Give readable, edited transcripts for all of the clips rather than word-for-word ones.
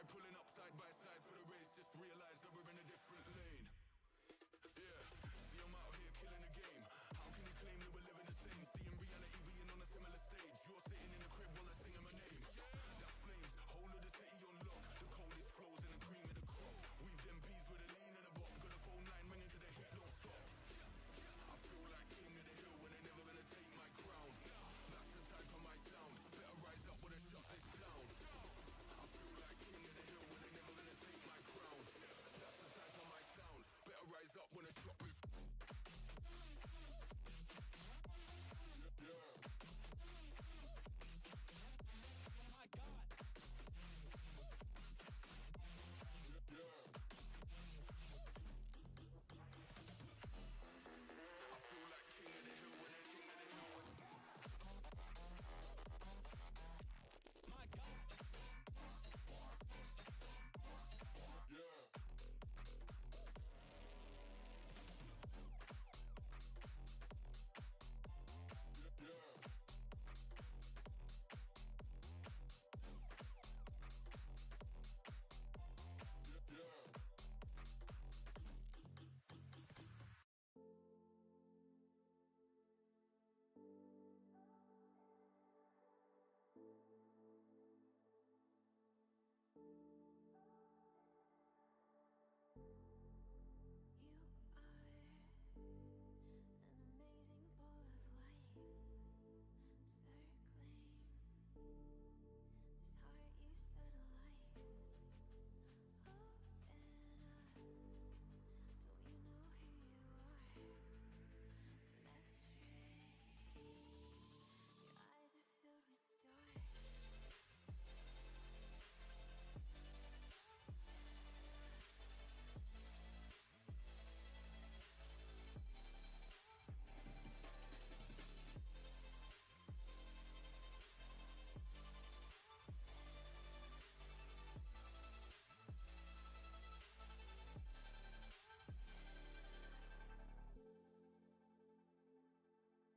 Try pulling up side by side for the race, just realize that we're in a different lane. Yeah, see I'm out here killing the game. How can you claim that we're living the same? Seeing reality being on a similar stage. You're sitting in the crib while I'm singing my name. That flames, whole of the city on lock. The coldest flows and the cream of the crop. We've them peas with a lean and a bop. Got a phone line ringing to the heat don't stop. I feel like king of the hill when they're never gonna take my crown. That's the type of my sound. Better rise up when I shut this down. I feel like king of the hill when they're never gonna take my crown. That's the type of my sound. Better rise up when I shut this. My God. I feel like king of the hill when they're king of the hill. My God. Yeah. You are an amazing ball of light, circling this heart you set alight. Open up, don't you know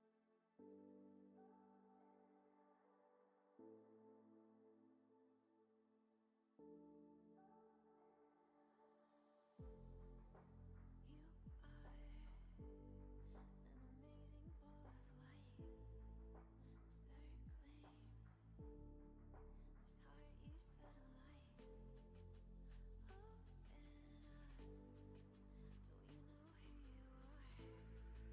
who you are? Electric, your eyes are filled with stars. You are an amazing ball of light, circling this heart you set alight. Open up, don't you know who you are? Electric, your eyes are filled with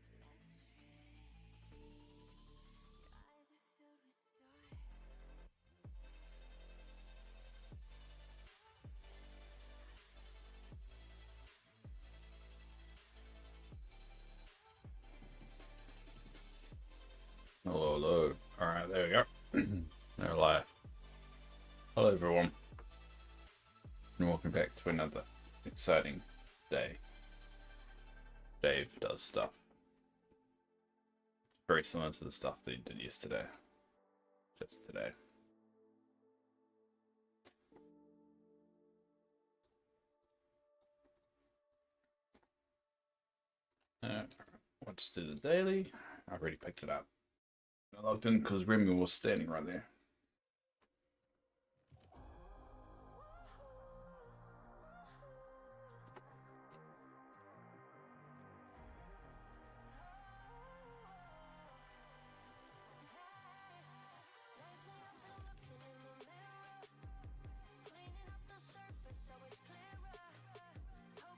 stars. Hello, hello. Alright, there we go. They're live. Hello, everyone. And welcome back to another exciting day. Dave does stuff. Very similar to the stuff that he did yesterday. Just today. Let's do the daily. I already picked it up. I logged in because Remy was standing right there.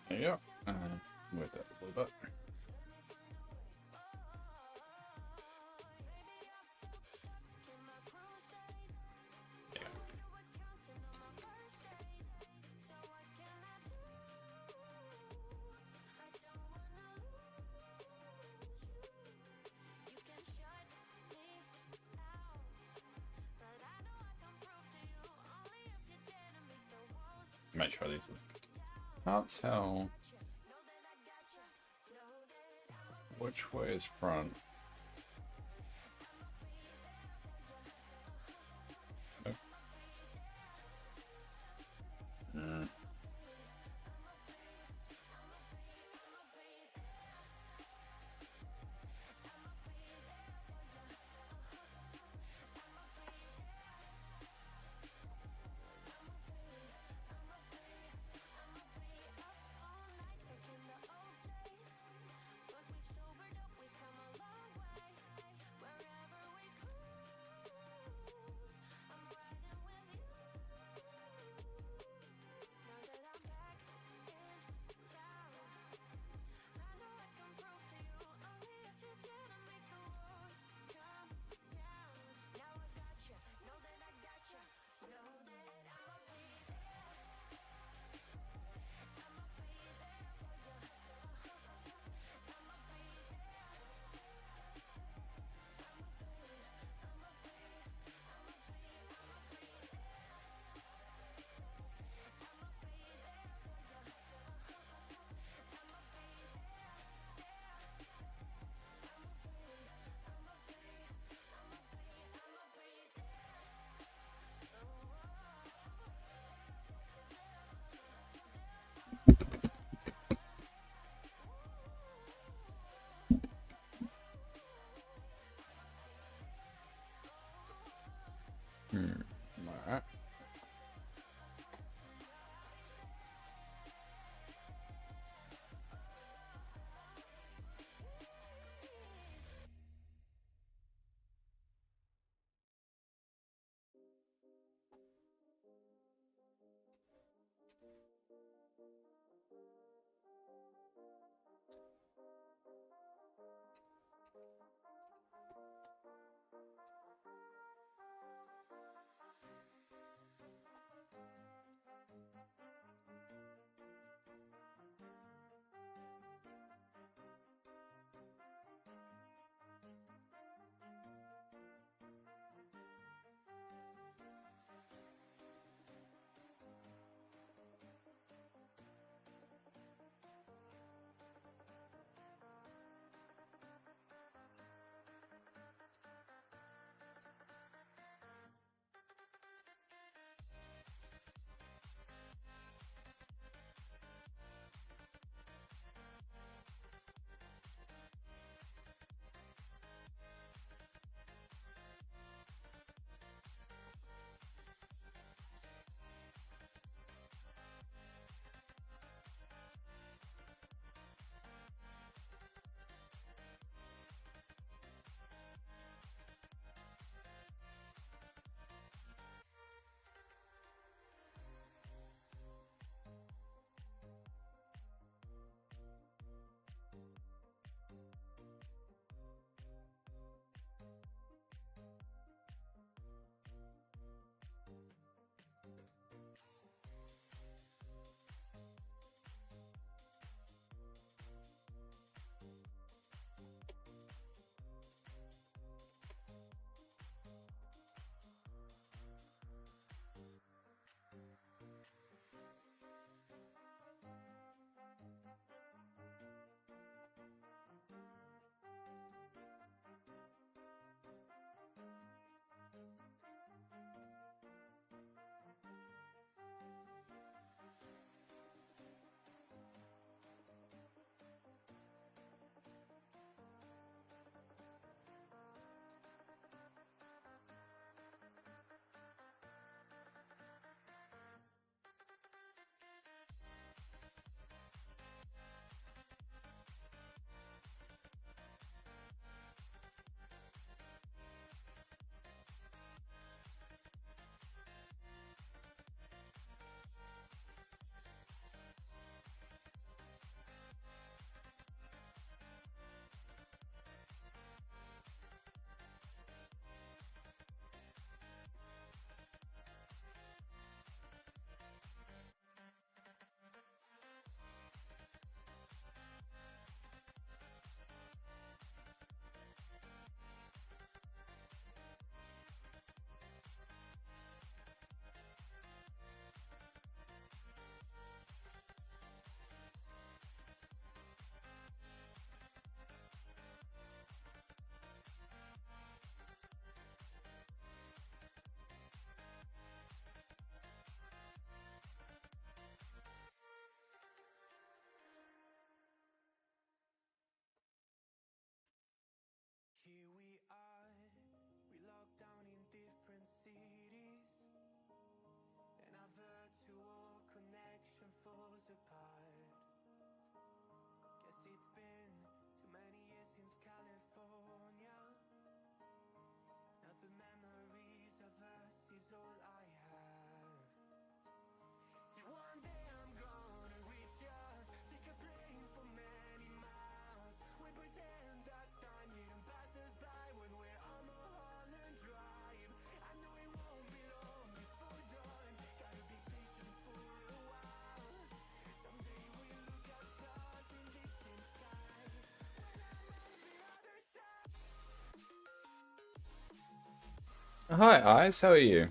There you go. With that a little bit. Make sure these are. Can't tell which way is front. Oh. Here we are, we locked down in different cities, and our virtual connection falls apart. Guess it's been too many years since California. Now the memories of us is all I have. See, one day I'm gonna reach ya, take a plane for many miles. We pretend that time didn't pass us by when we're on Mulholland Drive. I know it won't be long before dawn, gotta be patient for a while. Someday we'll look at stars in distant sky, when I'm on the other side. Hi, Eyes. How are you?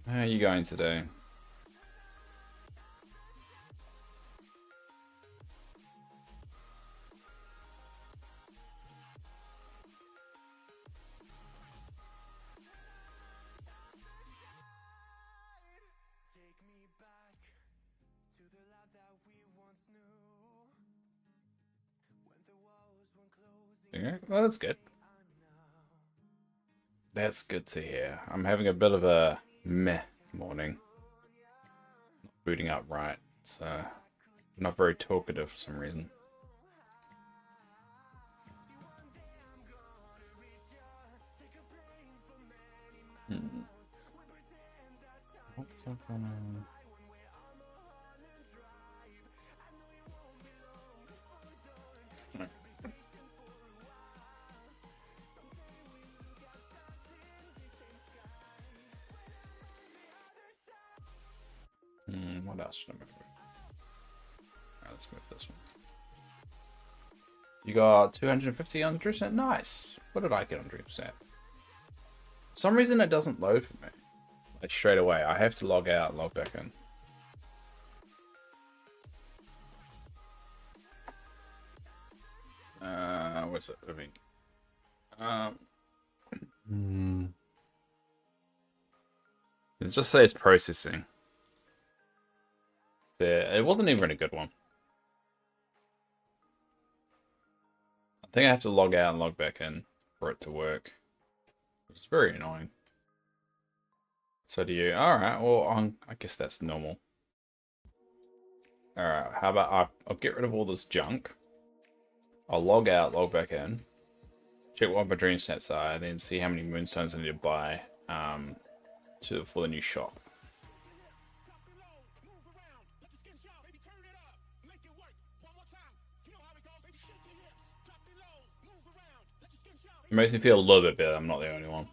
How are you going today? Take me back to the love that we once knew, when the walls weren't closing. Yeah, well, that's good. That's good to hear. I'm having a bit of a meh morning. Not booting up right, so not very talkative for some reason. What's up on? What else should I move? Alright, let's move this one. You got 250 on Dreamset. Nice. What did I get on Dreamset? For some reason it doesn't load for me. Like straight away. I have to log out, log back in. What's it? It just says processing. Yeah, it wasn't even a good one. I think I have to log out and log back in for it to work. It's very annoying. So do you. Alright, well, I guess that's normal. Alright, how about I'll get rid of all this junk. I'll log out, log back in. Check what my dream snaps are, and then see how many moonstones I need to buy for the new shop. It makes me feel a little bit better. I'm not the only one.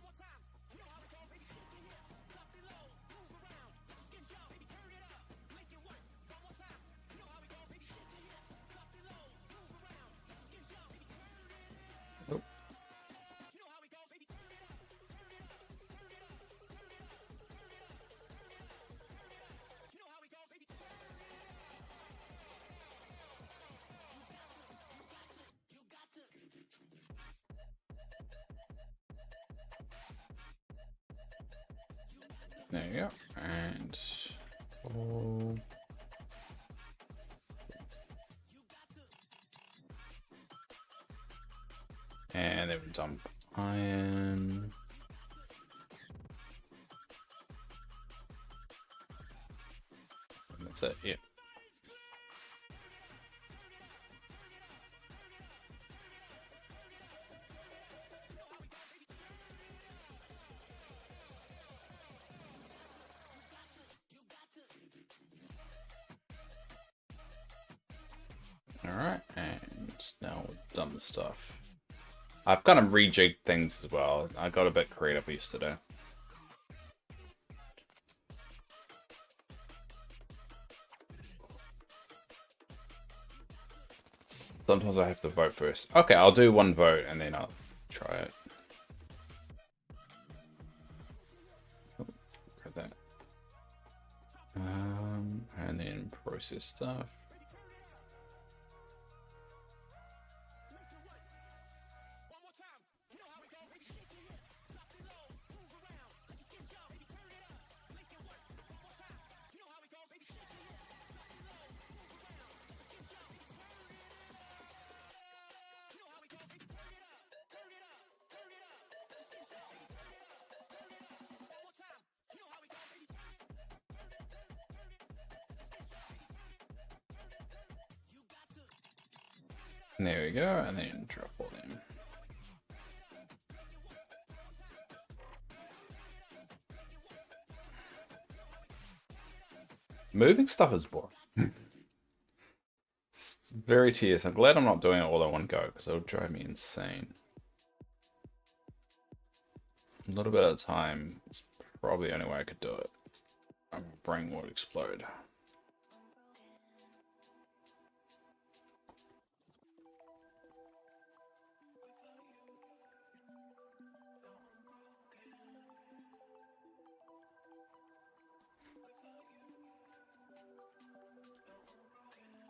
There you go. And oh. And then we dump iron. And that's it, yeah. Alright, and now we're done with stuff. I've kind of rejigged things as well. I got a bit creative yesterday. Sometimes I have to vote first. Okay, I'll do one vote and then I'll try it. Oh, grab that. And then process stuff. And there we go, and then drop all them. Moving stuff is boring. It's very tedious. I'm glad I'm not doing it all at one go, because it would drive me insane. A little bit at a time is probably the only way I could do it. My brain would explode.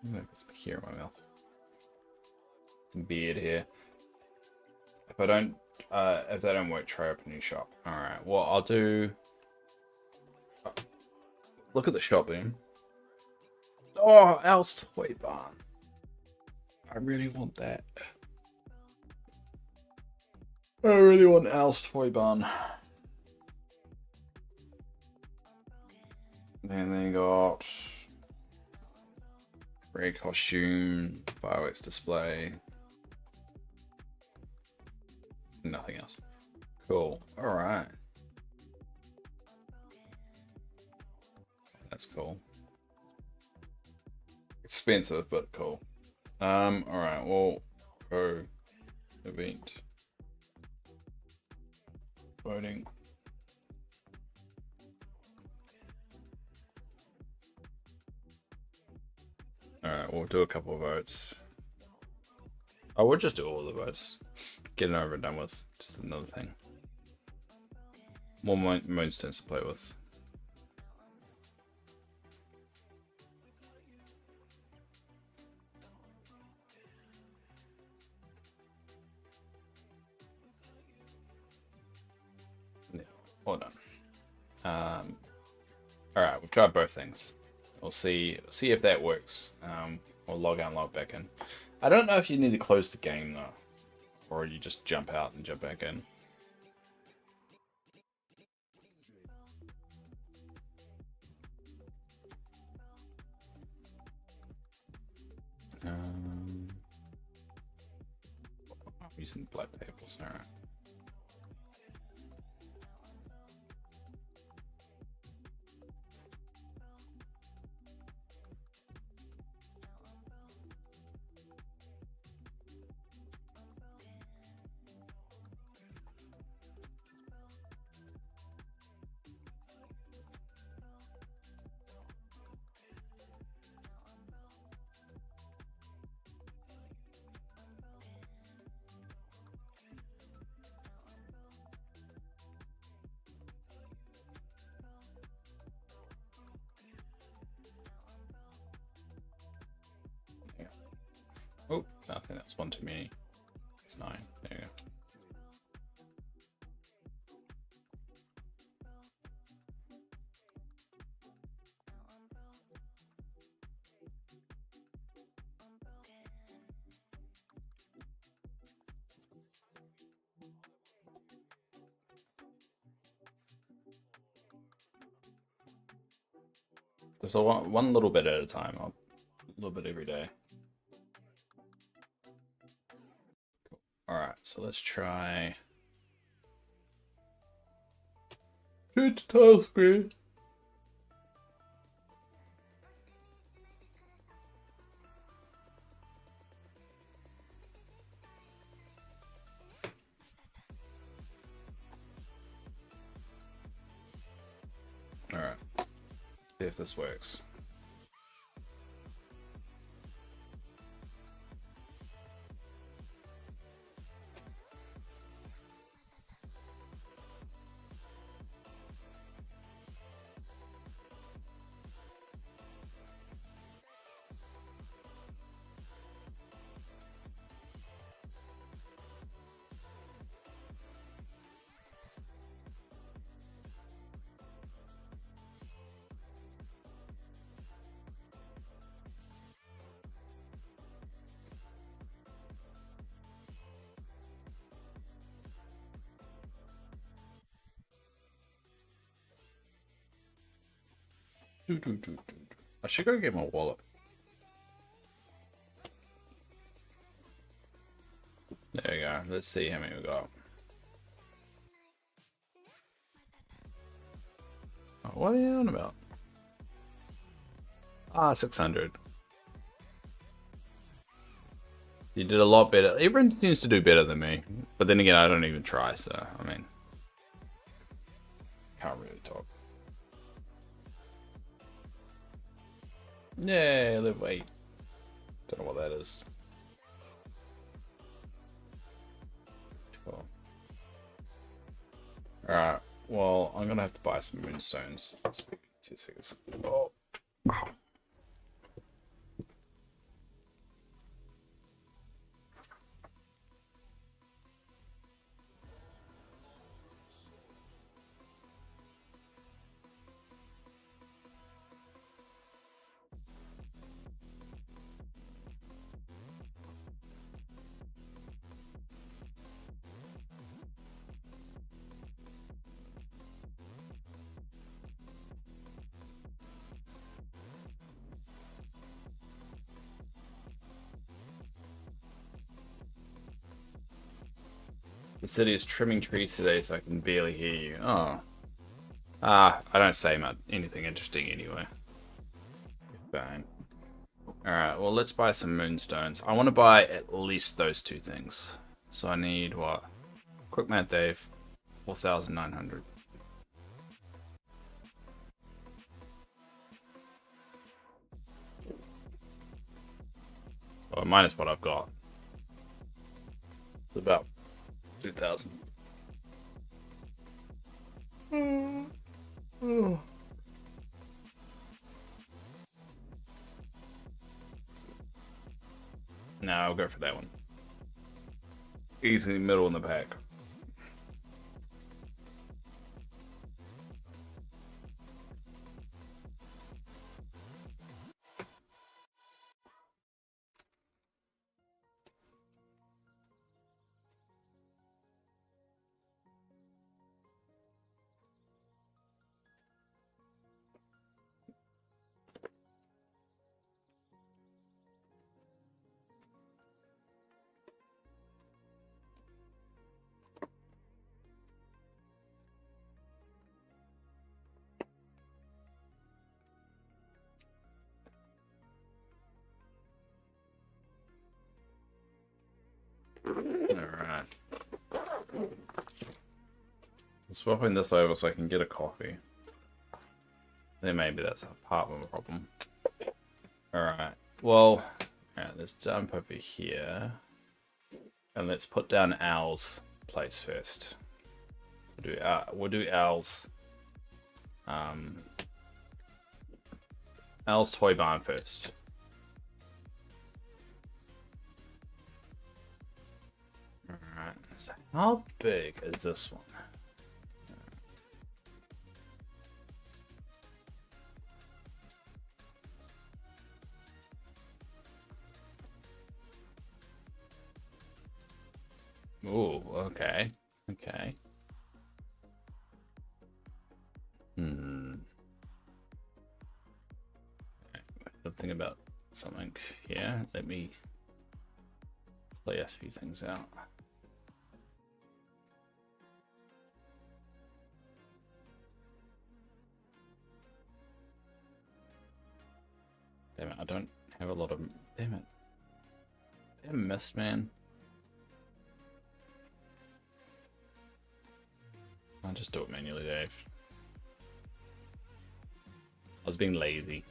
There's some hair in my mouth. Some beard here. If they don't work, try open a new shop. Alright, well I'll do... Look at the shop then. Oh, Al's Toy Barn. I really want that. I really want Al's Toy Barn. Then they got... Red costume, fireworks display. Nothing else. Cool. Alright. That's cool. Expensive, but cool. Alright, well, go event. Voting. Alright, we'll do a couple of votes. Oh, we'll just do all the votes. Get it over and done with. Just another thing. More moonstones to play with. Yeah, all done. Alright, we've tried both things. We'll see if that works. We'll log out and log back in. I don't know if you need to close the game though, or you just jump out and jump back in. I'm using black tables. All right. Oh, I think that's one too many. It's 9. There you go. Just one little bit at a time. A little bit every day. Alright, so let's try shoot the tile screen. Alright. See if this works. I should go get my wallet. There we go. Let's see how many we got. Oh, what are you on about? Ah, 600. You did a lot better. Everyone seems to do better than me. But then again, I don't even try, so, I mean. Can't really talk. Yay, level 8. Don't know what that is. Cool. Alright, well, I'm gonna have to buy some moonstones. 2 seconds. Oh. The city is trimming trees today, so I can barely hear you. Oh. I don't say much, anything interesting anyway. Fine. Alright, well, let's buy some moonstones. I want to buy at least those 2 things. So I need what? Quick math, Dave. 4,900. Well, minus what I've got. It's about 2,000. No, I'll go for that one. Easy middle in the pack. Alright. Swapping this over so I can get a coffee. Then maybe that's a part of the problem. Alright. Well, alright, let's jump over here. And let's put down Al's place first. We'll do Al's Al's toy barn first. Alright, so how big is this one? Ooh, okay. Okay. I'm thinking about something here. Let me play a few things out. Damn it, I don't have a lot of... Damn it. Damn mist, man. I'll just do it manually, Dave. I was being lazy.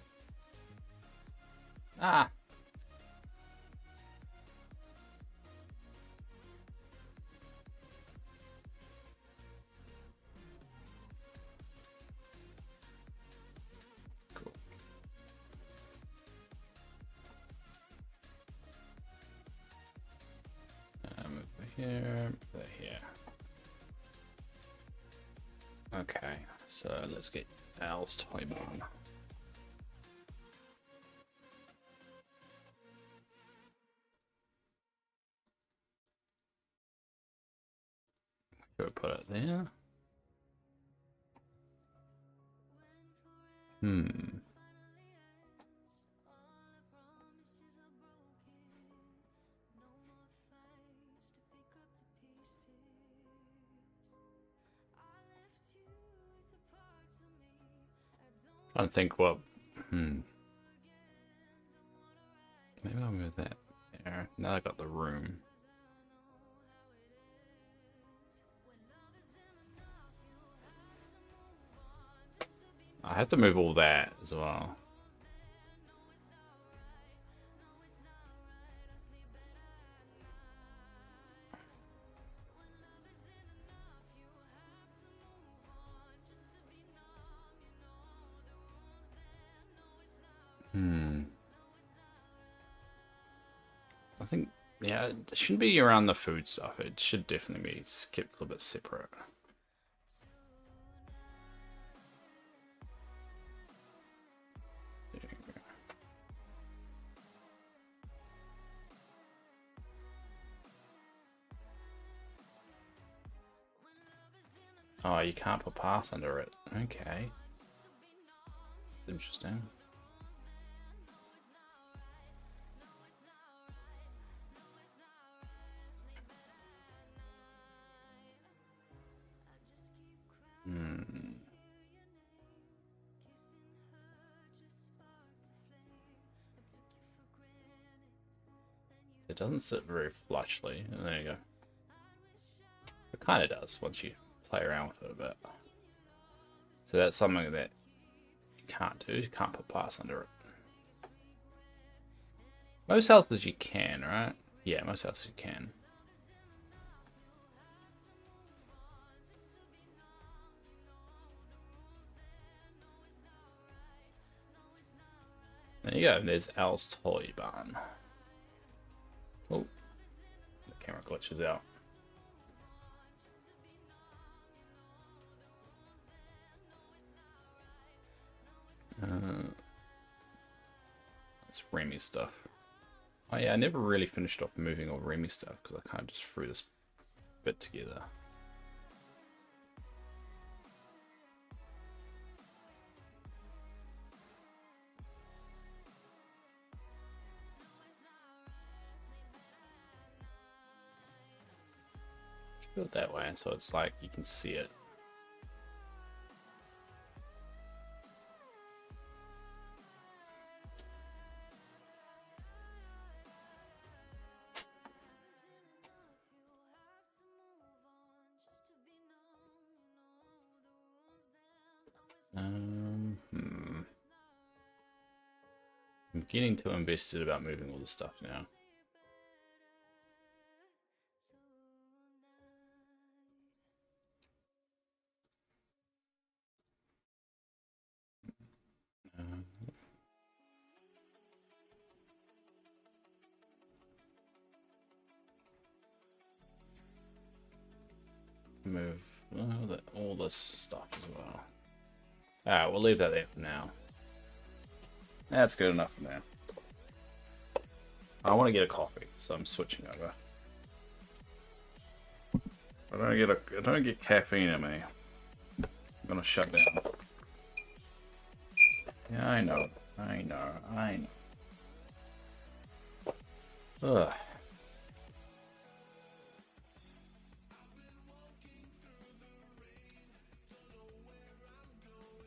Ah! Cool. Over here, over here. Okay, so let's get Al's toy barn. Go put it there. Trying to think what. Maybe I'll move that there. Now I got the room. I have to move all that as well. I think, yeah, it shouldn't be around the food stuff. It should definitely be kept a little bit separate. There you go. Oh, you can't put paths under it. Okay. It's interesting. It doesn't sit very flushly. There you go. It kind of does once you play around with it a bit. So that's something that you can't do. You can't put paths under it. Most houses you can, right? Yeah, most houses you can. There you go, there's Al's toy barn. Oh, the camera glitches out. That's Remy stuff. Oh yeah, I never really finished off moving all Remy stuff because I kind of just threw this bit together. Do it that way so it's like you can see it. I'm getting too invested about moving all this stuff now. Move all this stuff as well. Alright, we'll leave that there for now. That's good enough for now. I want to get a coffee, so I'm switching over. I don't get caffeine in me, I'm gonna shut down. Yeah, I know. Ugh.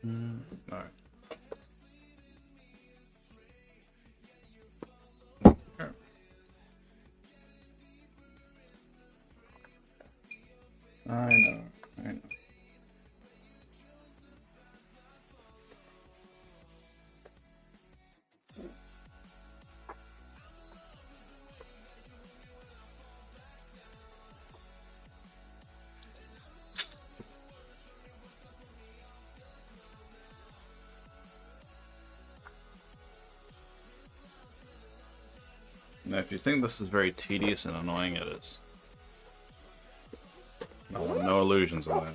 No. I know. Now, if you think this is very tedious and annoying, it is. No illusions on that.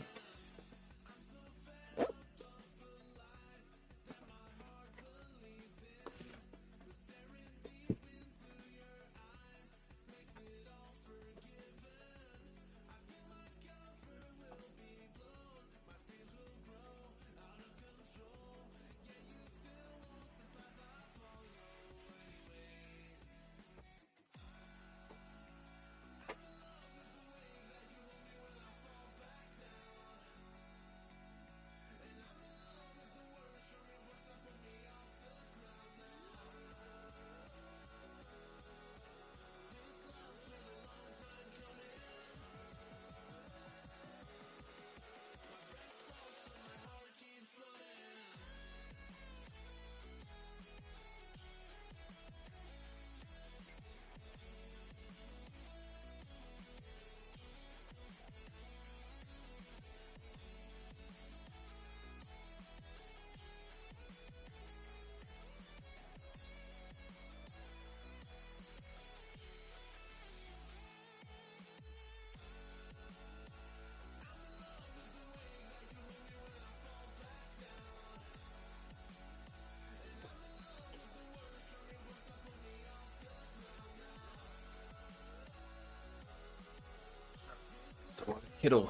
So the kettle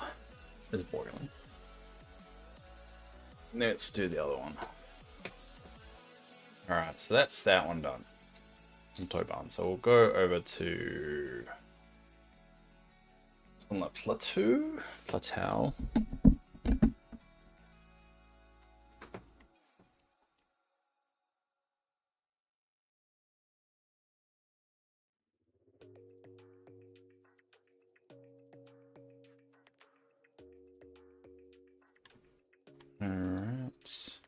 is boiling. Let's do the other one. Alright, so that's that one done. Toy barn. So we'll go over to something like Plateau. Alright.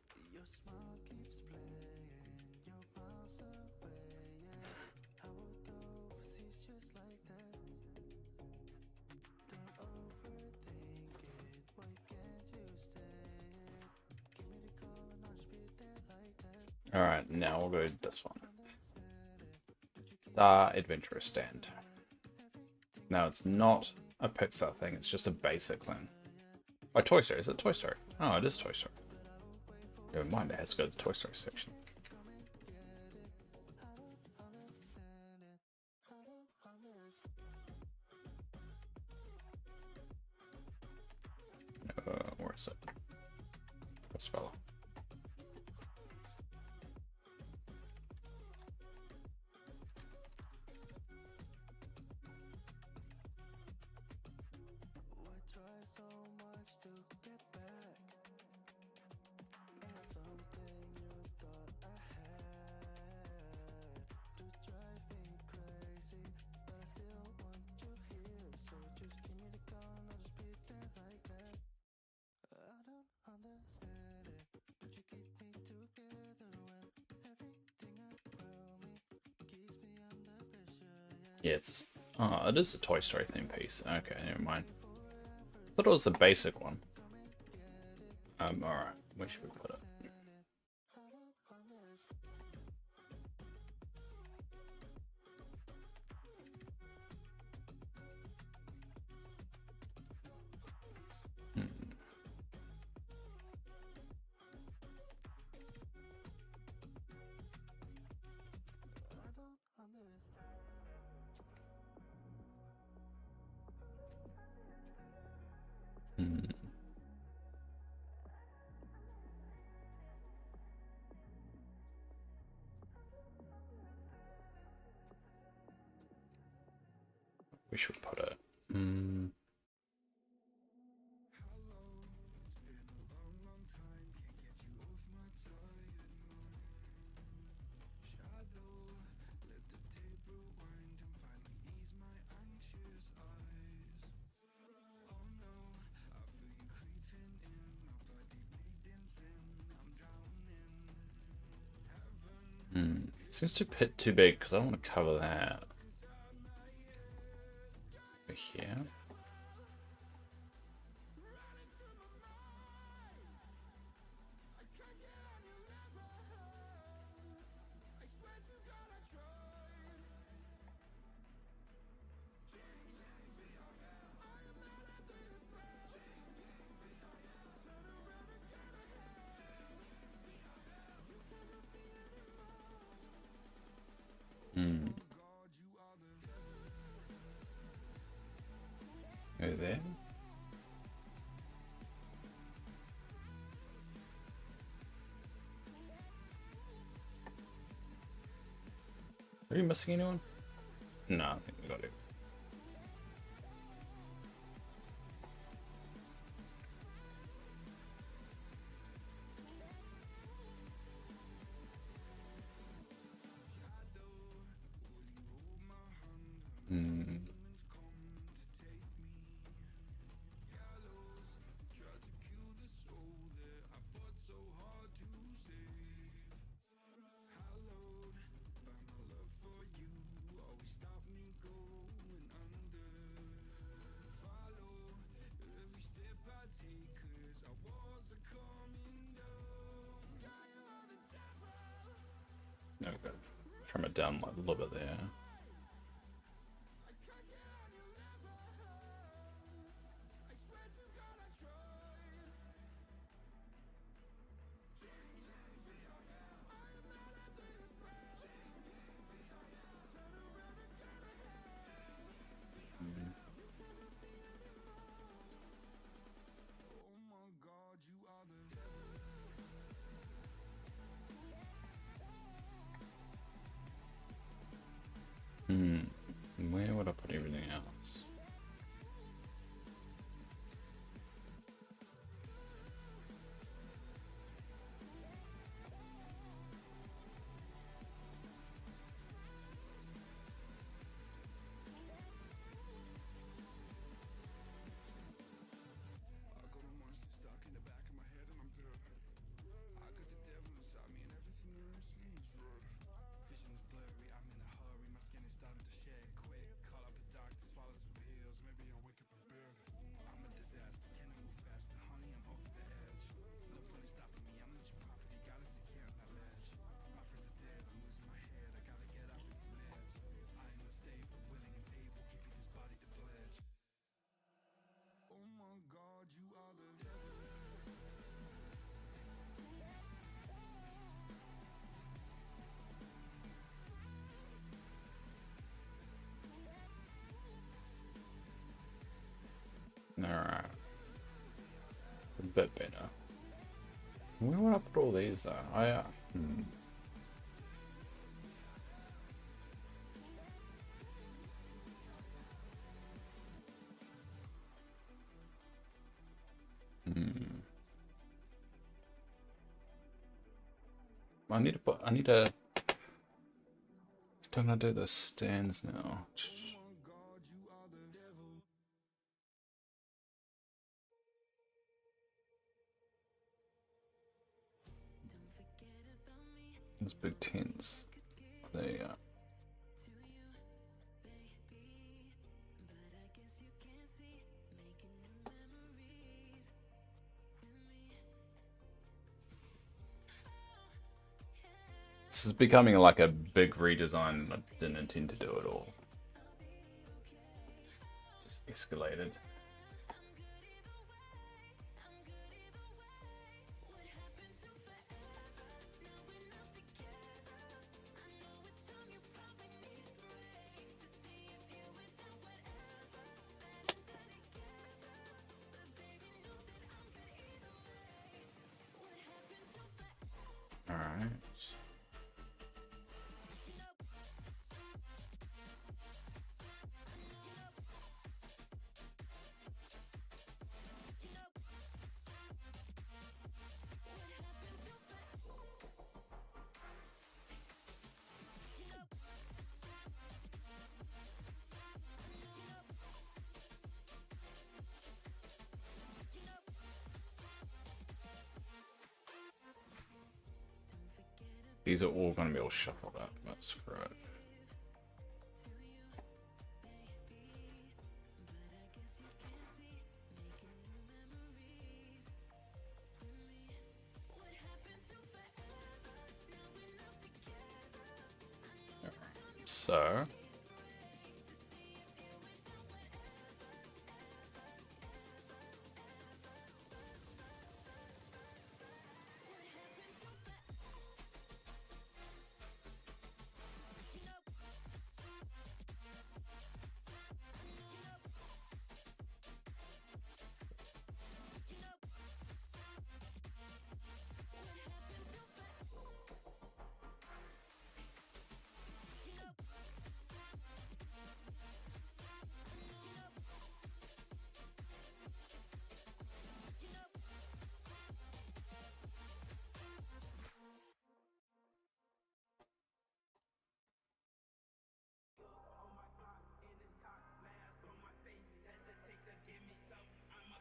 Alright, now we'll go to this one. Star Adventurer Stand. Now it's not a Pixar thing, it's just a basic thing. Oh, Toy Story. Is it Toy Story? Oh, it is Toy Story. Never mind, it has to go to the Toy Story section. Where is it? This fella. Yeah, it's... Oh, it is a Toy Story theme piece. Okay, never mind. I thought it was the basic one. Alright. Where should we put it? We should put it. Seems too big because I don't want to cover that. Over here. Go there. Are you missing anyone? No, I think we got it. No, good. Trim it down like a little bit there. Where would I put everything else? Where would I put all these though? I need to. Don't I do the stands now? These big tents. They This is becoming like a big redesign. I didn't intend to do it all. Just escalated. All right. These are all going to be all shuffled up. That's correct. So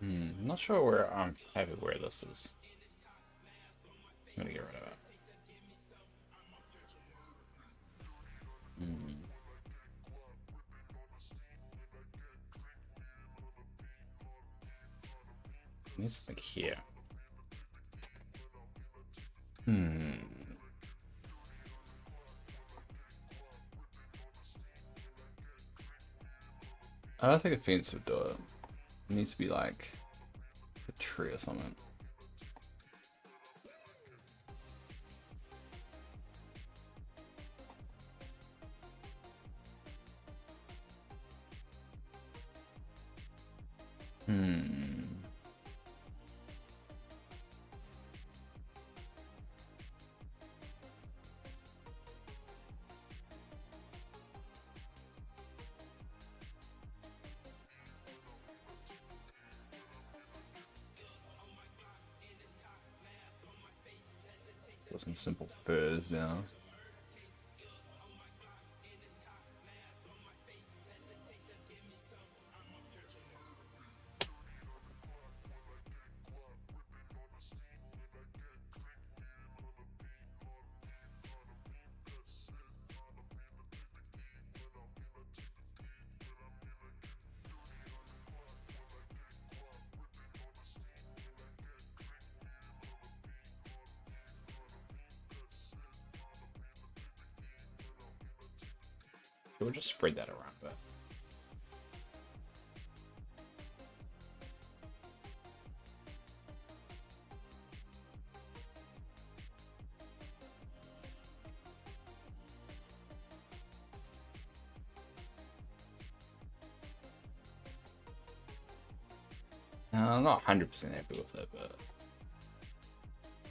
I'm not sure where I'm happy where this is. I'm gonna get rid of it. Needs like here. I don't think a fence would do it. It needs to be like a tree or something. Got some simple furs now. We'll just spread that around a bit. I'm not 100% happy with it, but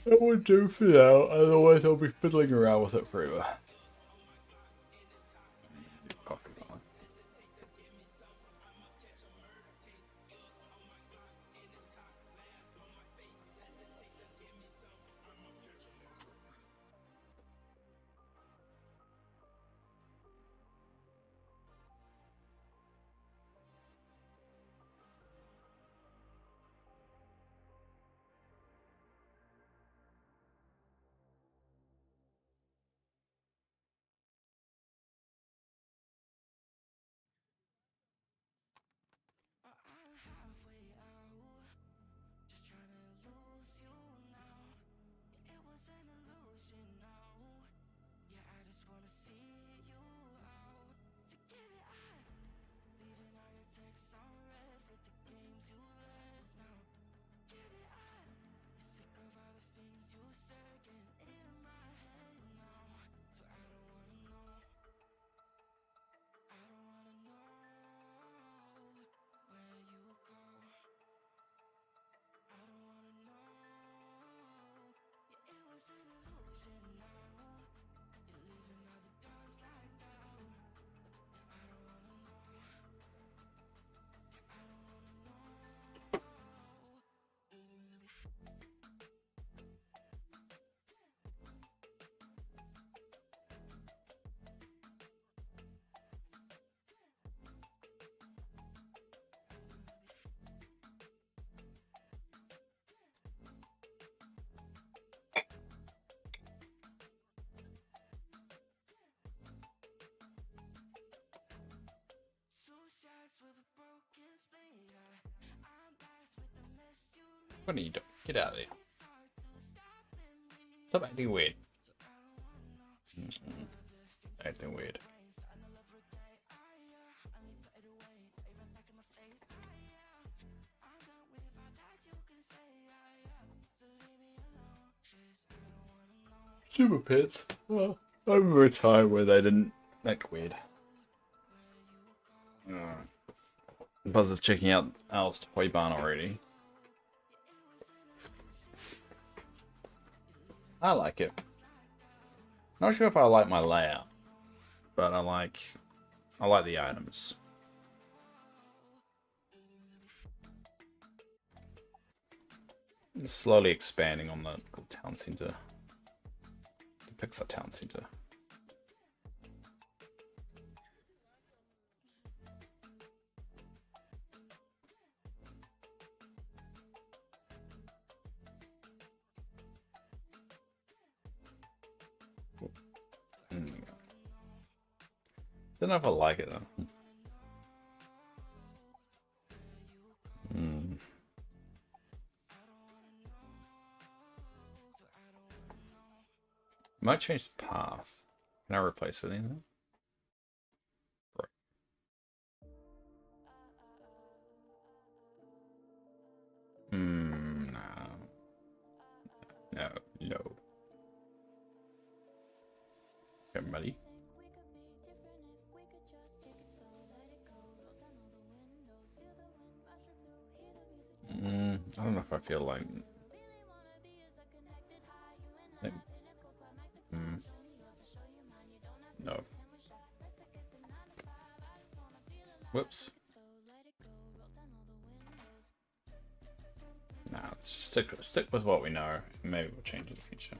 That would do for now, otherwise I'll be fiddling around with it forever. Coffee on. What are you doing? Get out of there. Stop acting weird. Acting weird. Super pits. Well, I remember a time where they didn't act weird. Buzz is checking out Al's toy barn already. I like it. Not sure if I like my layout, but I like the items. It's slowly expanding on the town center. The Pixar town center. Don't know if I like it though. Might change the path. Can I replace with anything? Right. No. No, no. Okay, I'm ready. I don't know if I feel like... No. Whoops. Nah, let's stick with what we know. Maybe we'll change in the future.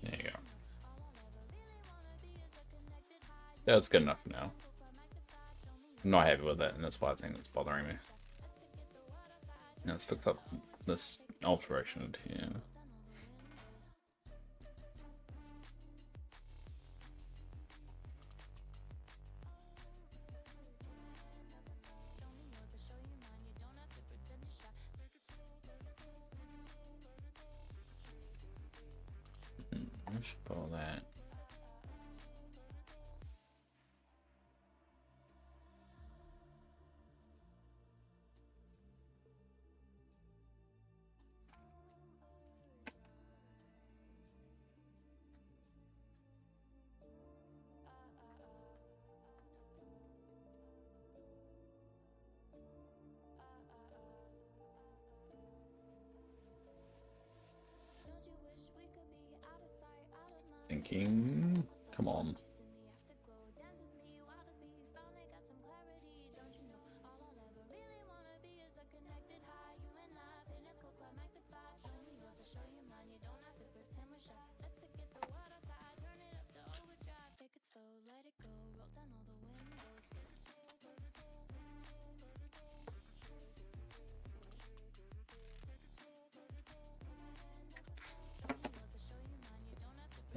There you go. Yeah, it's good enough now. I'm not happy with it, and that's why I think it's bothering me. Now let's fix up this alteration here. I should pull that. thinking. Come on.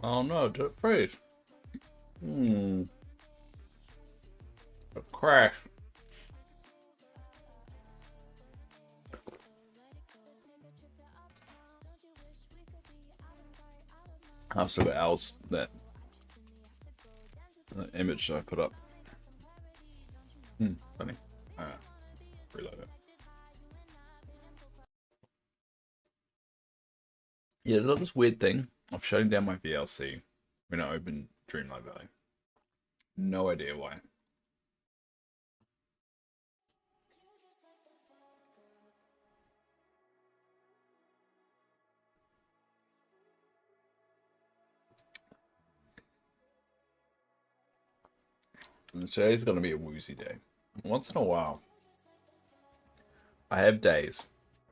Oh no, do it freeze. A crash. I've still got owls, that image I put up. Funny. Reload it. Yeah, there's got this weird thing of shutting down my VLC when I open Dreamlight Valley. No idea why. And today's gonna be a woozy day. Once in a while, I have days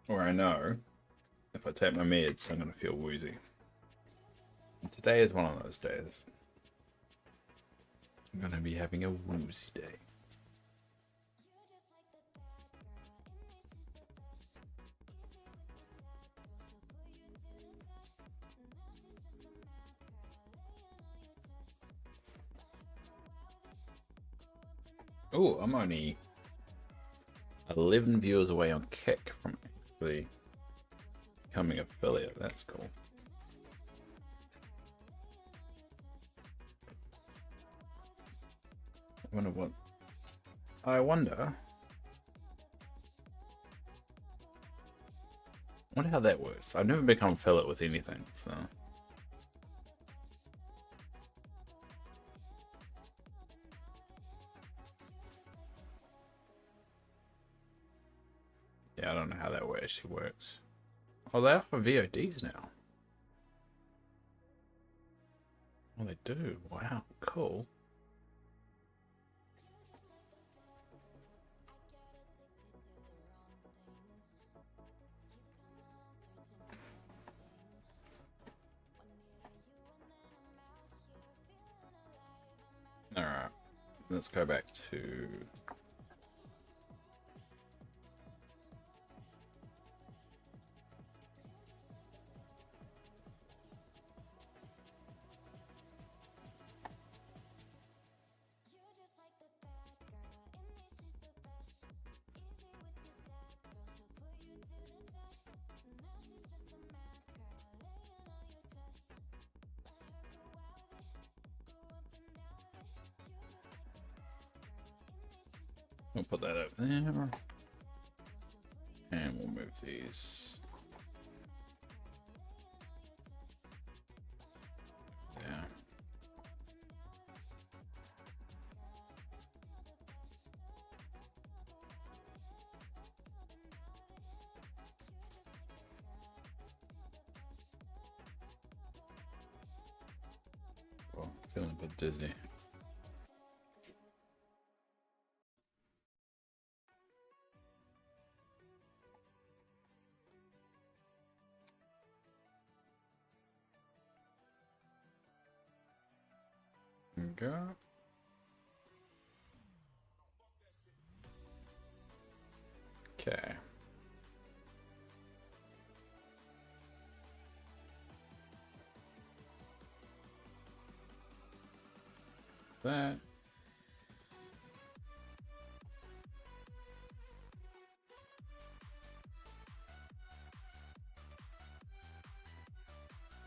where I know if I take my meds, I'm gonna feel woozy. And today is one of those days. I'm gonna be having a woozy day. Oh, I'm only 11 viewers away on Kick from actually becoming affiliate. That's cool. I wonder how that works. I've never become affiliate with anything, so. Yeah, I don't know how that actually works. Oh, they offer VODs now. Oh, they do. Wow, cool. Alright, let's go back to... We'll put that over there. And we'll move these. Yeah. Oh, feeling a bit dizzy. Go. Okay. That.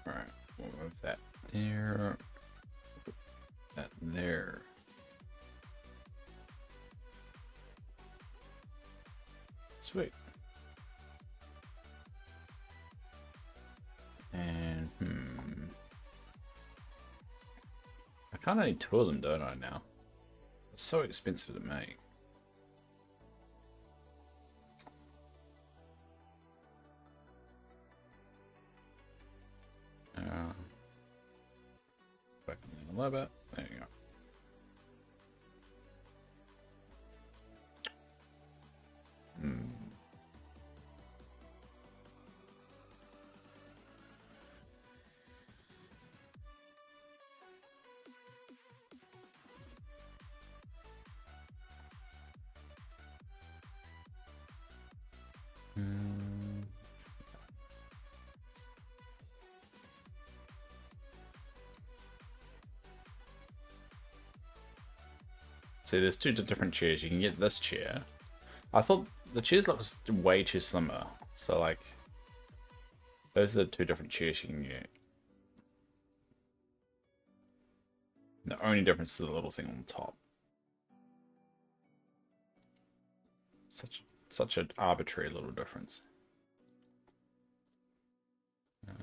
All right, we'll move that there. That there. Sweet. And I kind of need two of them, don't I now? It's so expensive to make. a little bit. There you go. See, there's two different chairs. You can get this chair. I thought the chairs look way too slimmer. So, like, those are the two different chairs you can get. The only difference is the little thing on the top. Such an arbitrary little difference. Yeah.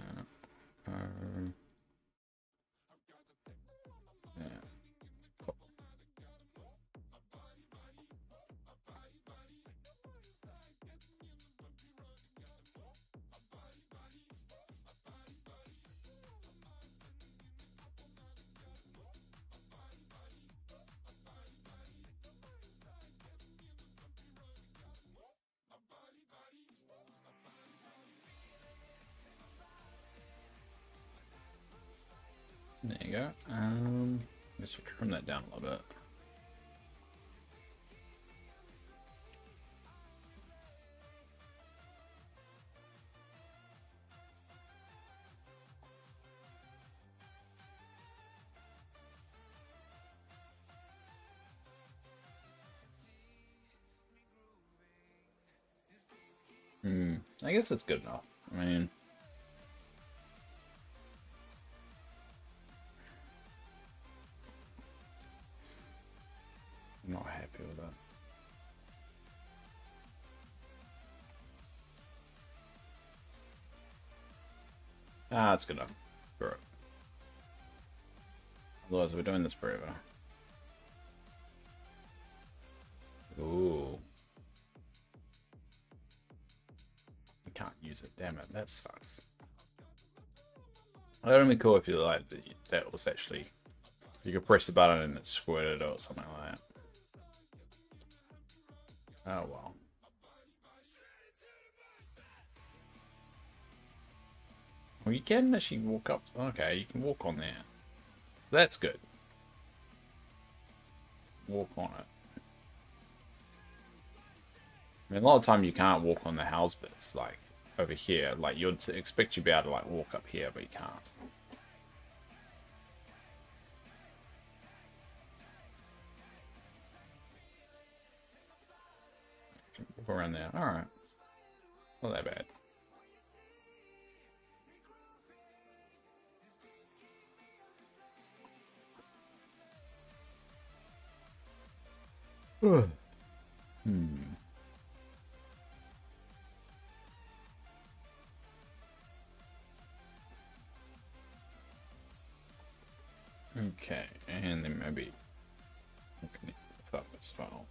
There you go. Let's trim that down a little bit. I guess that's good enough. I mean, I'm not happy with that. Ah, that's good enough. Screw it. Otherwise, we're doing this forever. Ooh. You can't use it, damn it. That sucks. That would be cool if you like that was actually, you could press the button and it squirted or something like that. Oh well. Well, you can actually walk up. Okay, you can walk on there. So that's good. Walk on it. I mean, a lot of time you can't walk on the house bits, like over here. Like you'd expect you to be able to like walk up here, but you can't. Walk around there. All right. Not that bad. Okay, and then maybe we can connect this up as well.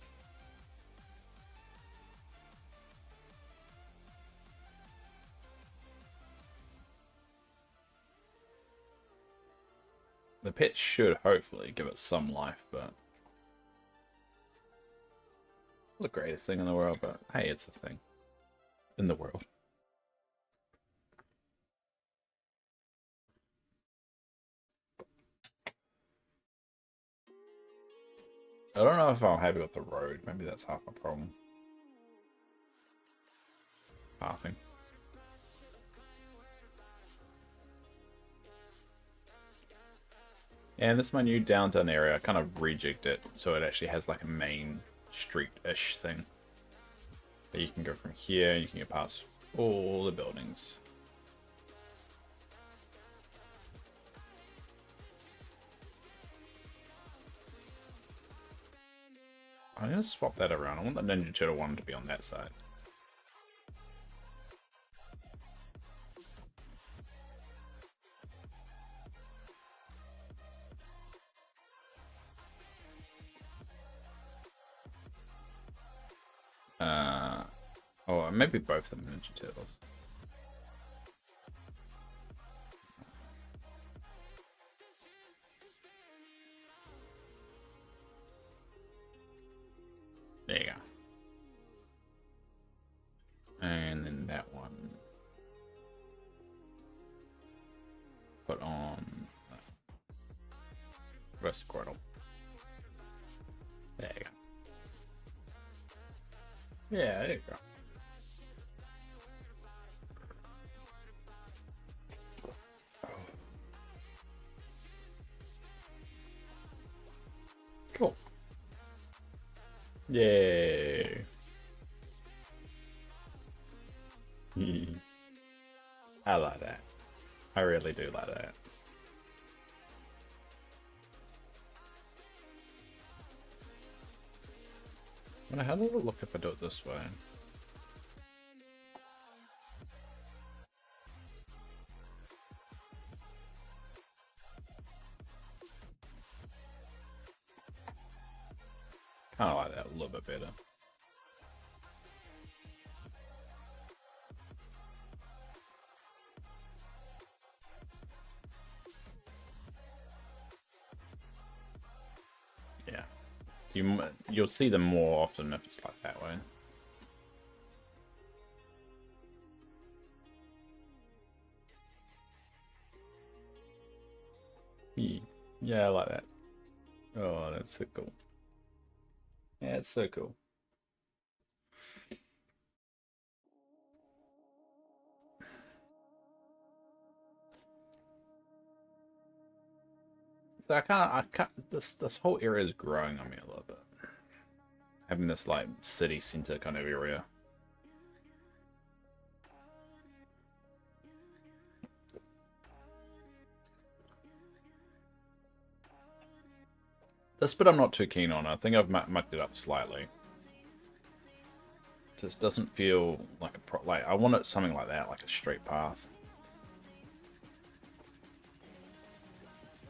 The pet should hopefully give it some life, but not the greatest thing in the world, but hey, it's a thing in the world. I don't know if I'm happy with the road. Maybe that's half my problem. Pathing. And this is my new downtown area. I kind of rejigged it so it actually has like a main street-ish thing. That you can go from here, you can get past all the buildings. I'm gonna swap that around. I want the Ninja Turtle one to be on that side. Oh, maybe both of them Ninja Turtles. you go. And then that one. Put on rest cordle. There you go. Yeah, there you go. Cool. Yay. I like that. I really do like that. How does it look if I do it this way? Kind of like that a little bit better. Yeah, you'll see them more often if it's like that way. Yeah, I like that. Oh, that's so cool. Yeah, it's so cool. So I can't. This whole area is growing on me a little bit. Having this like city center kind of area. This bit I'm not too keen on. I think I've mucked it up slightly. Just doesn't feel like a like I want it something like that, like a straight path.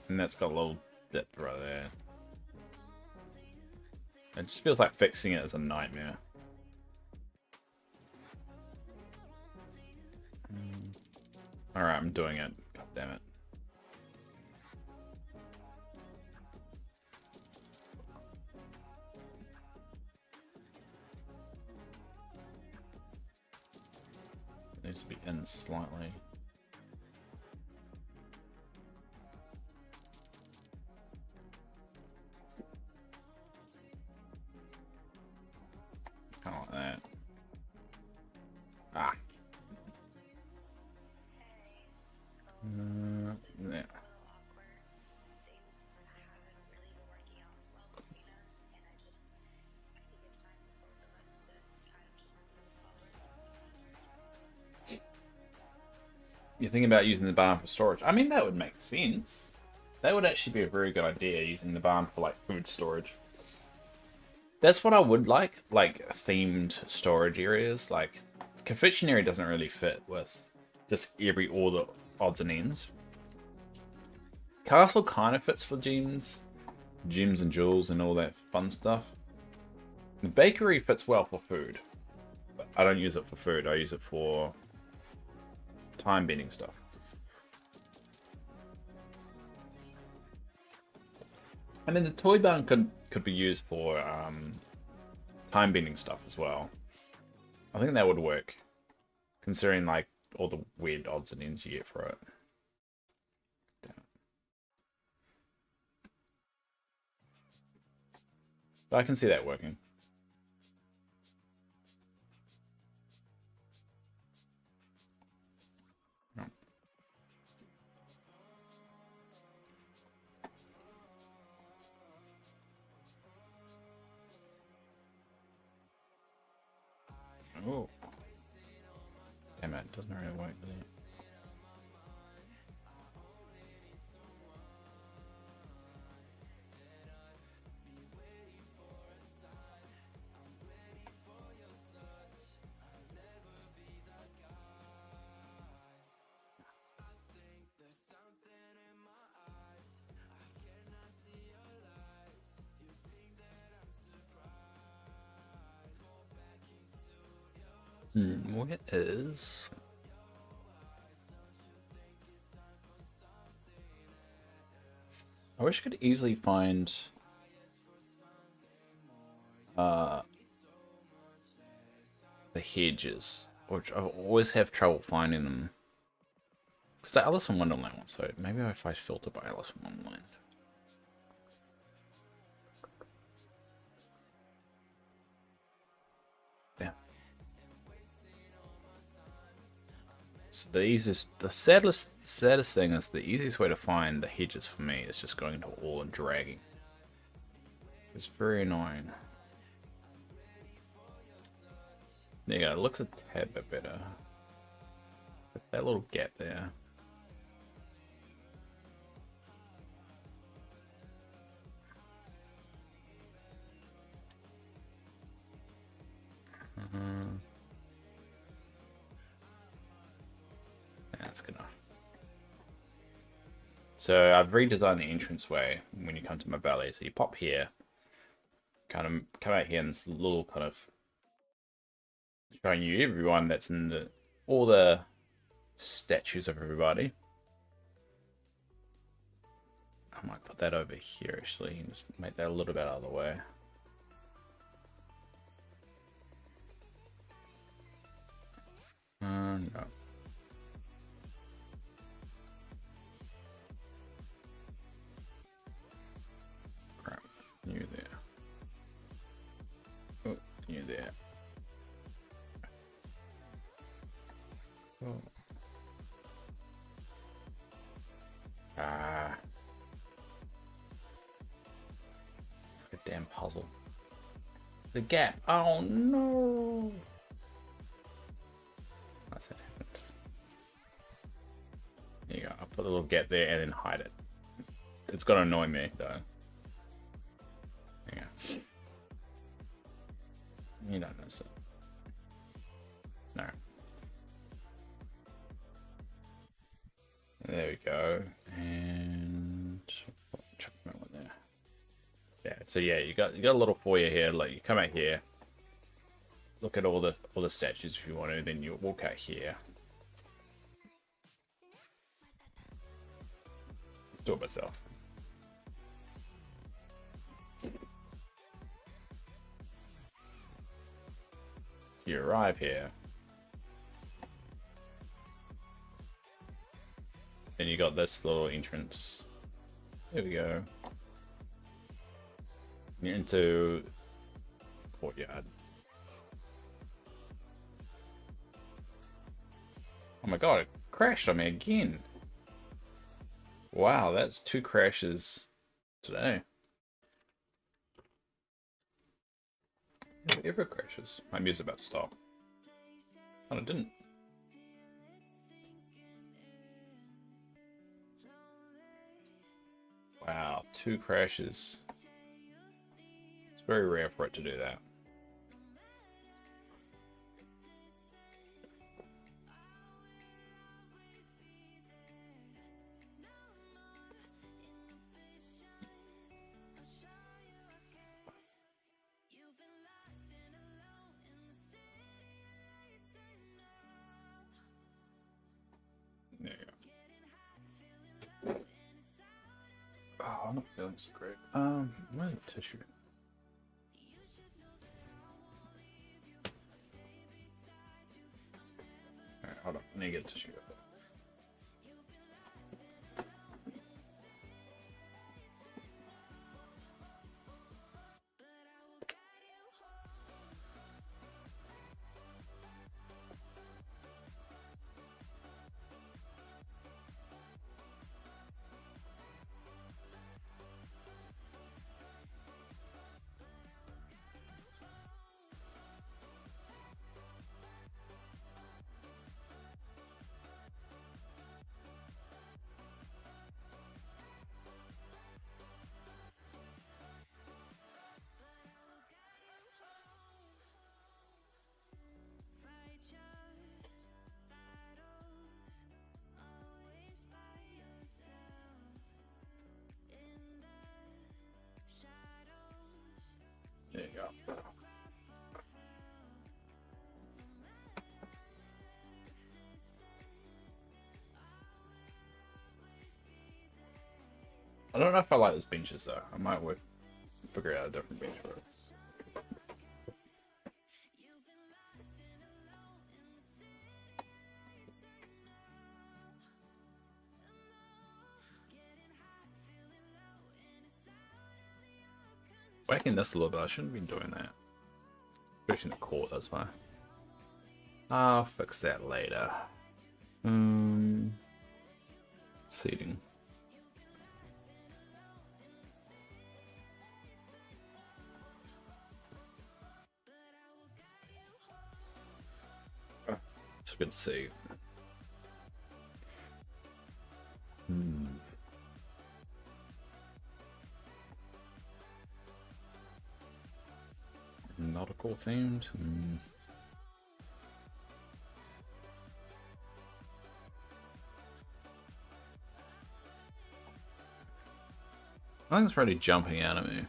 And that's got a little dip right there. It just feels like fixing it is a nightmare. Alright, I'm doing it. God damn it. It needs to be in slightly. Kind of like that. Ah. Yeah. You're thinking about using the barn for storage. I mean, that would make sense. That would actually be a very good idea, using the barn for like food storage. That's what I would like themed storage areas. Like, confectionery doesn't really fit with just all the odds and ends. Castle kind of fits for gems and jewels and all that fun stuff. The bakery fits well for food, but I don't use it for food. I use it for time bending stuff. I mean, the toy barn could be used for time bending stuff as well. I think that would work, considering like all the weird odds and ends you get for it. But I can see that working. Oh. Damn it, doesn't really work, does it? What is... I wish I could easily find the hedges, which I always have trouble finding them. Because the Alice in Wonderland one, so maybe if I filter by Alice in Wonderland. Yeah. So the saddest thing is the easiest way to find the hedges for me is just going into all and dragging. It's very annoying. There you go, it looks a tad bit better. But that little gap there. That's good enough. So I've redesigned the entranceway when you come to my valley. So you pop here, kind of come out here, and this little kind of showing you everyone that's in all the statues of everybody. I might put that over here actually, and just make that a little bit out of the way. No. Crap. You there. Oh, you there. Oh. Ah. A damn puzzle. The gap. Oh no. That's it. There you go. I'll put a little gap there and then hide it. It's gonna annoy me though. There you go. You don't notice it. No. There we go. And chuck that one there. Yeah. So yeah, you got a little foyer here. Like you come out here. Look at all the statues if you want to, then you walk out here. Let's do it myself. You arrive here. Then you got this little entrance. There we go. You're into courtyard. Oh my god, it crashed on me again. Wow, that's 2 crashes today. It ever crashes. My music's about to stop. Oh, it didn't. Wow, 2 crashes. It's very rare for it to do that. There you go. Oh, I'm not feeling so great. Where's the tissue? Alright, hold on. I need to get a tissue. There you go. I don't know if I like those benches though. I might figure out a different bench for it. Whacking this a little bit. I shouldn't have been doing that. Pushing the court, that's why. I'll fix that later. Seating. It's a good save. Nautical themed. I think it's really jumping out at me.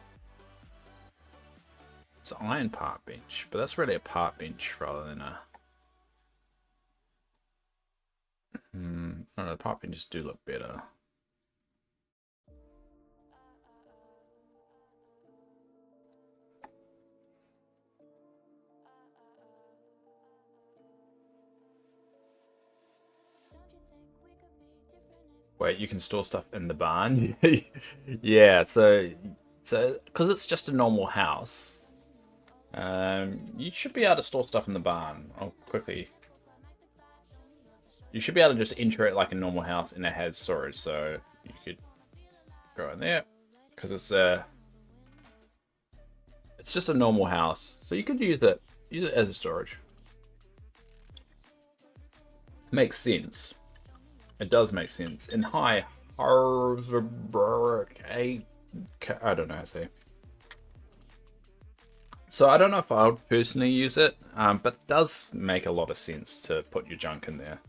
It's an iron park bench, but that's really a park bench rather than a. I don't know, the park benches do look better. Wait, you can store stuff in the barn? Yeah, so because it's just a normal house, you should be able to store stuff in the barn. I'll quickly. You should be able to just enter it like a normal house, and it has storage, so you could go in there because it's just a normal house, so you could use it as a storage. Makes sense. It does make sense. In high Harvard, I don't know how to say. So I don't know if I would personally use it, but it does make a lot of sense to put your junk in there.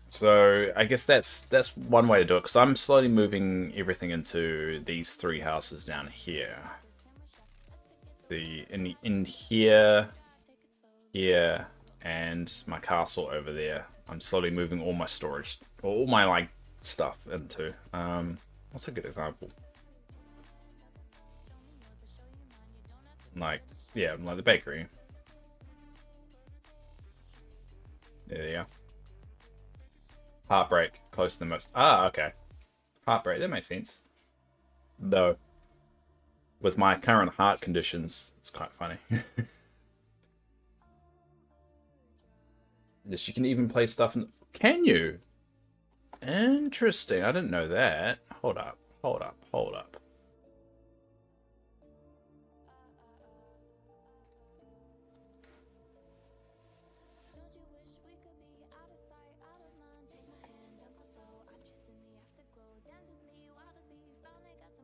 So I guess that's one way to do it, because I'm slowly moving everything into these three houses down here. In here, and my castle over there. I'm slowly moving all my storage, all my like stuff into. What's a good example? Like the bakery. There you go. Heartbreak, close to the most. Ah, okay. Heartbreak, that makes sense. Though, with my current heart conditions, it's quite funny. Yes, you can even play stuff in... Can you? Interesting, I didn't know that. Hold up.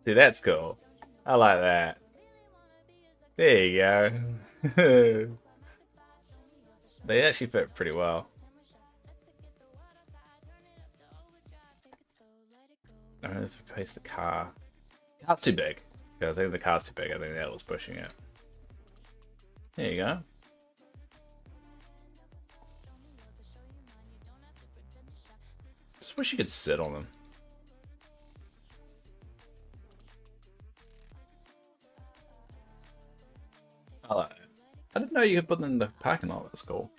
See, that's cool. I like that. There you go. They actually fit pretty well. I have to replace the car. The car's too big. Yeah, I think the car's too big. I think that was pushing it. There you go. Just wish you could sit on them. I like it. I didn't know you could put them in the parking lot. That's cool.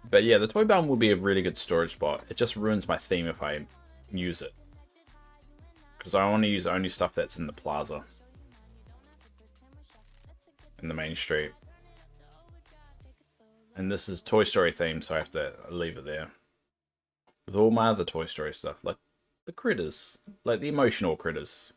But yeah, the toy barn will be a really good storage spot. It just ruins my theme if I use it, because I want to use only stuff that's in the plaza, in the main street. And this is Toy Story themed, so I have to leave it there. With all my other Toy Story stuff, like the critters, like the emotional critters.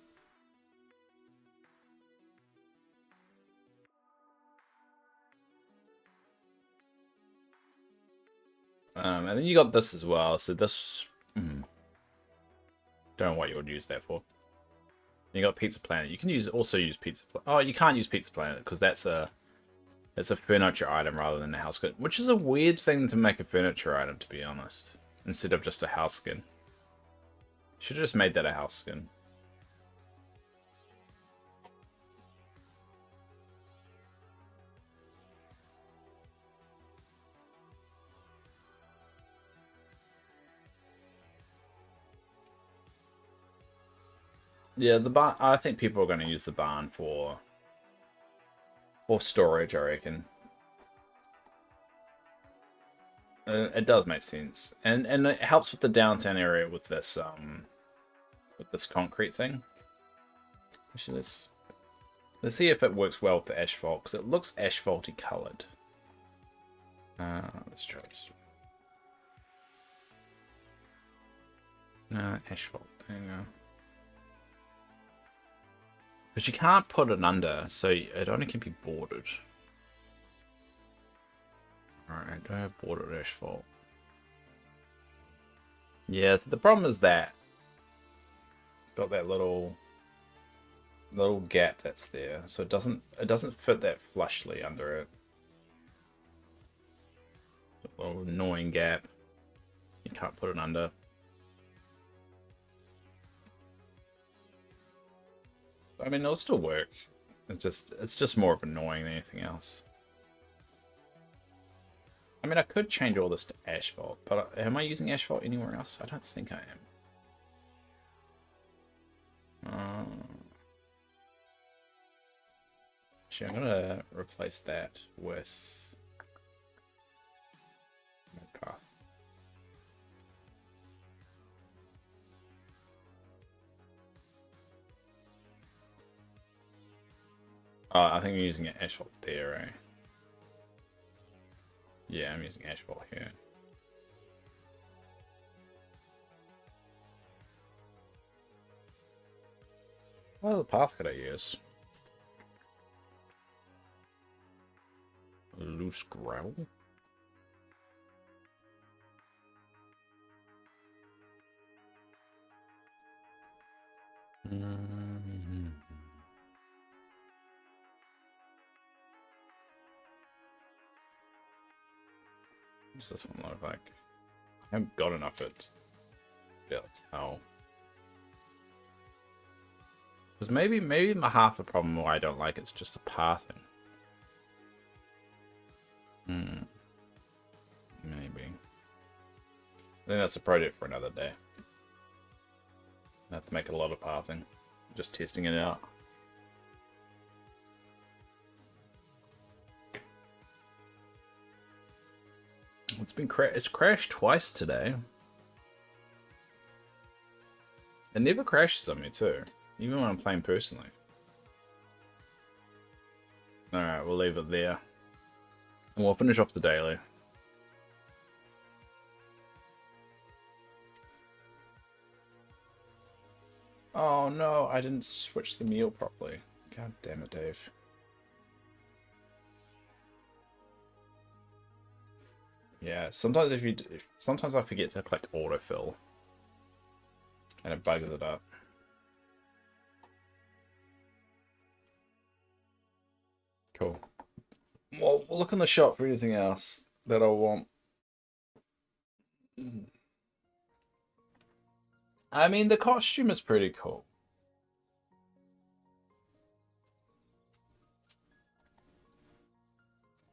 And then you got this as well. So this, don't know what you would use that for. You got Pizza Planet. You can also use Pizza Planet. Oh, you can't use Pizza Planet because that's a furniture item rather than a house skin, which is a weird thing to make a furniture item, to be honest, instead of just a house skin. Should have just made that a house skin. Yeah, the barn. I think people are going to use the barn for Or storage, I reckon. It does make sense, and it helps with the downtown area with this concrete thing. Actually, let's see if it works well with the asphalt, because it looks asphalty colored. Let's try this. Asphalt. There you go. But you can't put it under, so it only can be bordered. Alright, do I have bordered asphalt? Yeah, so the problem is that it's got that little gap that's there, so it doesn't fit that flushly under it. A little annoying gap. You can't put it under. I mean, it'll still work. It's just more of annoying than anything else. I mean, I could change all this to asphalt, but am I using asphalt anywhere else? I don't think I am. Actually, I'm gonna replace that with my path. Oh, I think I'm using an asphalt there, right? Yeah, I'm using asphalt here. What other path could I use? Loose gravel? What's this one look like? I haven't got enough of it. Yeah, that's how. Because maybe my half the problem why I don't like it's just the pathing. Maybe. I think that's a project for another day. I have to make a lot of pathing. Just testing it out. It's crashed twice today. It never crashes on me too, even when I'm playing personally. Alright, we'll leave it there. And we'll finish off the daily. Oh no, I didn't switch the meal properly. God damn it, Dave. Yeah, sometimes sometimes I forget to click autofill. And it bugs it up. Cool. Well, we'll look in the shop for anything else that I want. I mean, the costume is pretty cool.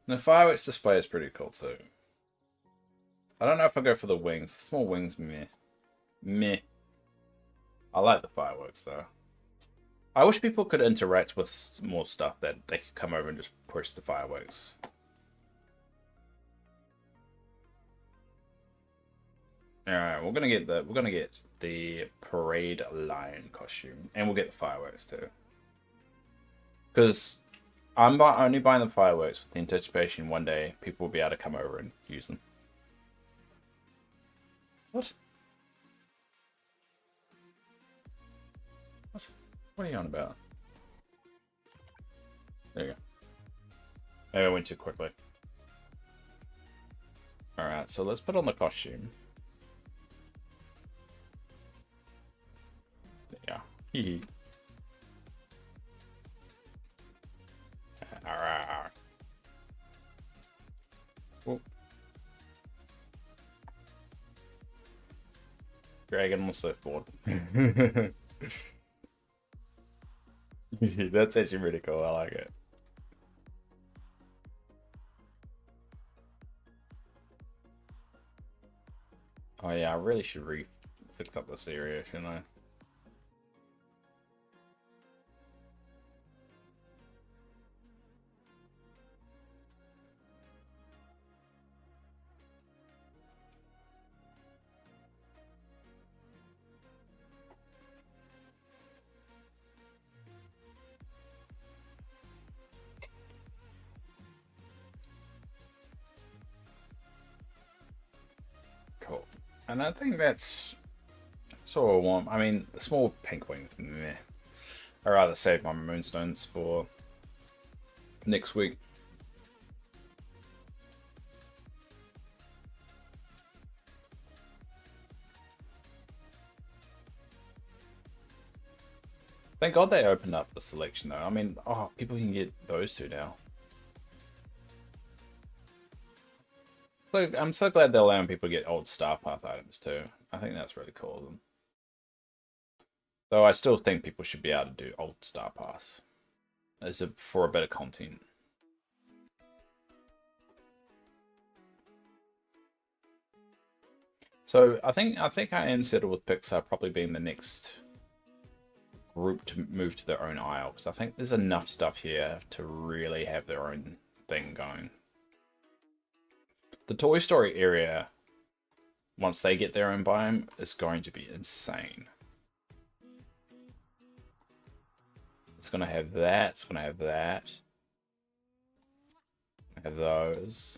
The fireworks display is pretty cool too. I don't know if I go for the wings. Small wings, meh. Meh. I like the fireworks though. I wish people could interact with more stuff that they could come over and just push the fireworks. Alright, we're gonna get the parade lion costume. And we'll get the fireworks too. Because I'm only buying the fireworks with the anticipation one day people will be able to come over and use them. What? What are you on about? There you go. Maybe I went too quickly. Alright, so let's put on the costume. There you go. Alright. Oh. Dragon on the surfboard. That's actually really cool. I like it. Oh yeah, I really should fix up this area, shouldn't I? and I think that's sort of warm. I mean, the small pink wings, meh. I'd rather save my moonstones for next week. Thank God they opened up the selection though. I mean, oh, people can get those two now. So I'm so glad they're allowing people to get old Star Path items too. I think that's really cool of them. Though I still think people should be able to do old Star Pass for a better content. So I think I am settled with Pixar probably being the next group to move to their own aisle, because I think there's enough stuff here to really have their own thing going. The Toy Story area, once they get their own biome, is going to be insane. It's going to have that, it's going to have that. Have those.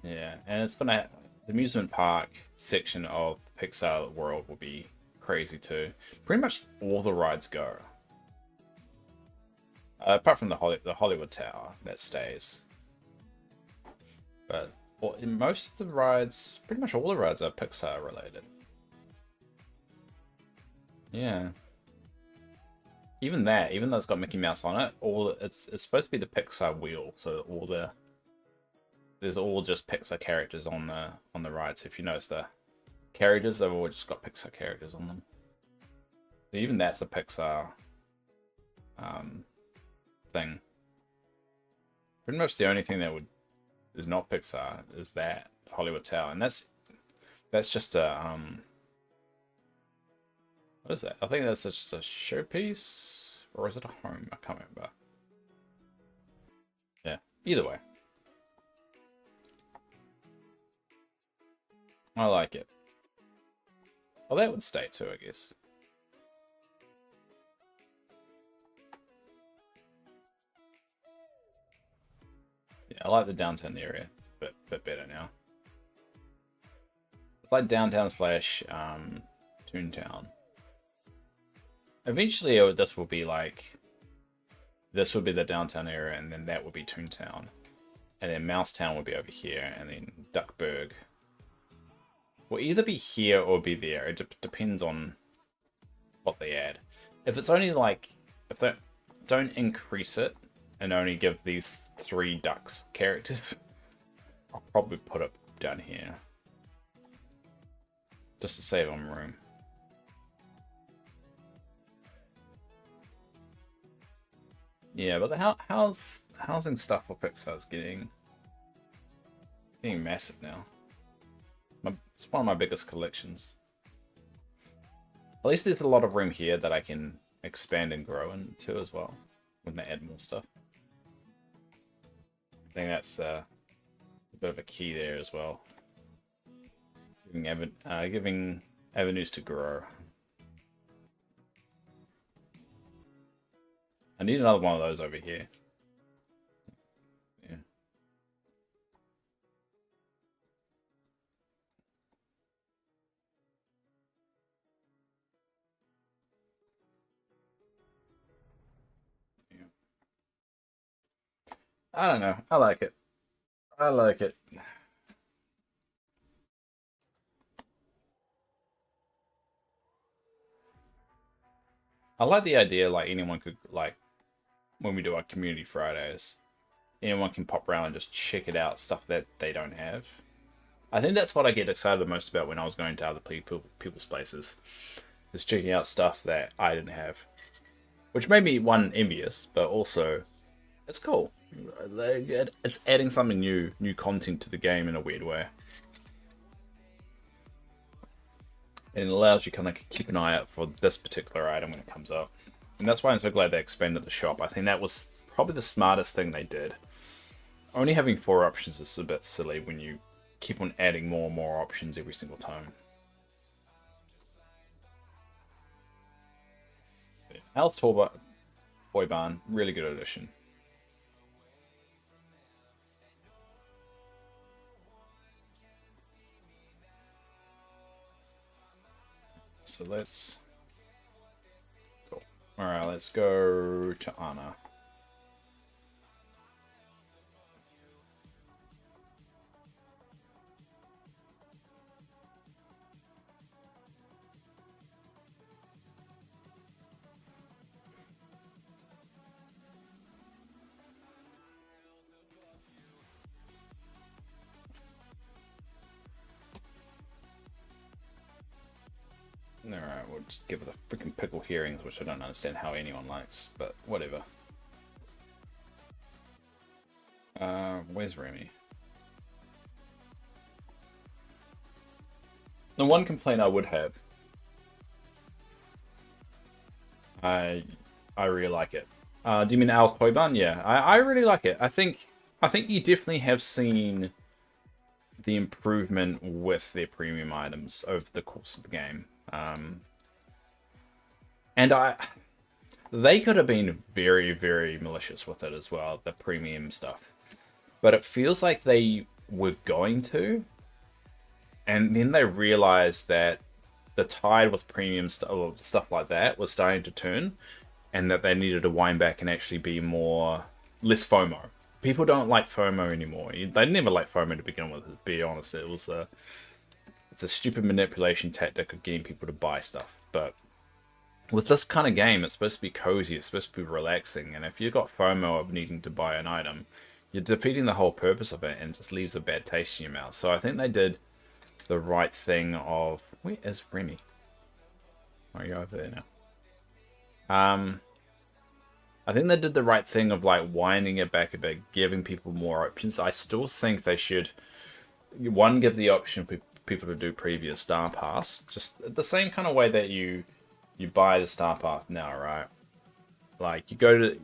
Yeah, and it's going to have the amusement park section of the Pixar world will be crazy too. Pretty much all the rides go. Apart from the Hollywood Tower, that stays. But in most of the rides, pretty much all the rides are Pixar related. Yeah. Even though it's got Mickey Mouse on it, it's supposed to be the Pixar wheel, so there's all just Pixar characters on the ride. So if you notice the carriages, they've all just got Pixar characters on them. Even that's a Pixar thing. Pretty much the only thing that is not Pixar is that Hollywood Tower, and that's just a what is that? I think that's just a showpiece, or is it a home? I can't remember. Yeah, either way. I like it. Well, that would stay too, I guess. Yeah, I like the downtown area a bit better now. It's like downtown slash Toontown. Eventually, this will be the downtown area, and then that will be Toontown, and then Mousetown will be over here, and then Duckburg will either be here or be there. It depends on what they add. If it's only if they don't increase it and only give these 3 ducks characters, I'll probably put it down here just to save on room. Yeah, but the housing stuff for Pixar is getting massive now. It's one of my biggest collections. At least there's a lot of room here that I can expand and grow into as well when they add more stuff. I think that's a bit of a key there as well. Giving avenues to grow. I need another one of those over here. Yeah. I don't know. I like it. I like it. I like the idea, anyone could, when we do our community Fridays, anyone can pop around and just check it out, stuff that they don't have. I think that's what I get excited the most about when I was going to other people's places, is checking out stuff that I didn't have. Which made me, one, envious, but also, it's cool. It's adding something new content to the game in a weird way. And it allows you kind of keep an eye out for this particular item when it comes up. And that's why I'm so glad they expanded the shop. I think that was probably the smartest thing they did. Only having 4 options is a bit silly when you keep on adding more and more options every single time. Alice Toy Barn, really good addition. so let's... Cool. Alright, let's go to Anna. Alright, we'll just give it the freaking pickle hearings, which I don't understand how anyone likes, but whatever. Where's Remy? The one complaint I would have, I really like it. Do you mean Al's Toy Barn? Yeah, I really like it. I think you definitely have seen the improvement with their premium items over the course of the game. And they could have been very, very malicious with it as well, the premium stuff. But it feels like they were going to, and then they realized that the tide with premium stuff like that was starting to turn, and that they needed to wind back and actually be less FOMO. People don't like FOMO anymore. They never liked FOMO to begin with, to be honest. It's a stupid manipulation tactic of getting people to buy stuff. But with this kind of game, it's supposed to be cozy, it's supposed to be relaxing, and if you've got FOMO of needing to buy an item, you're defeating the whole purpose of it and just leaves a bad taste in your mouth. So I think they did the right thing of... Where is Remy? Oh, you're over there now. I think they did the right thing of like winding it back a bit, giving people more options. I still think they should, one, give the option for people to do previous Star Pass, just the same kind of way that you buy the Star Pass now, right? Like you don't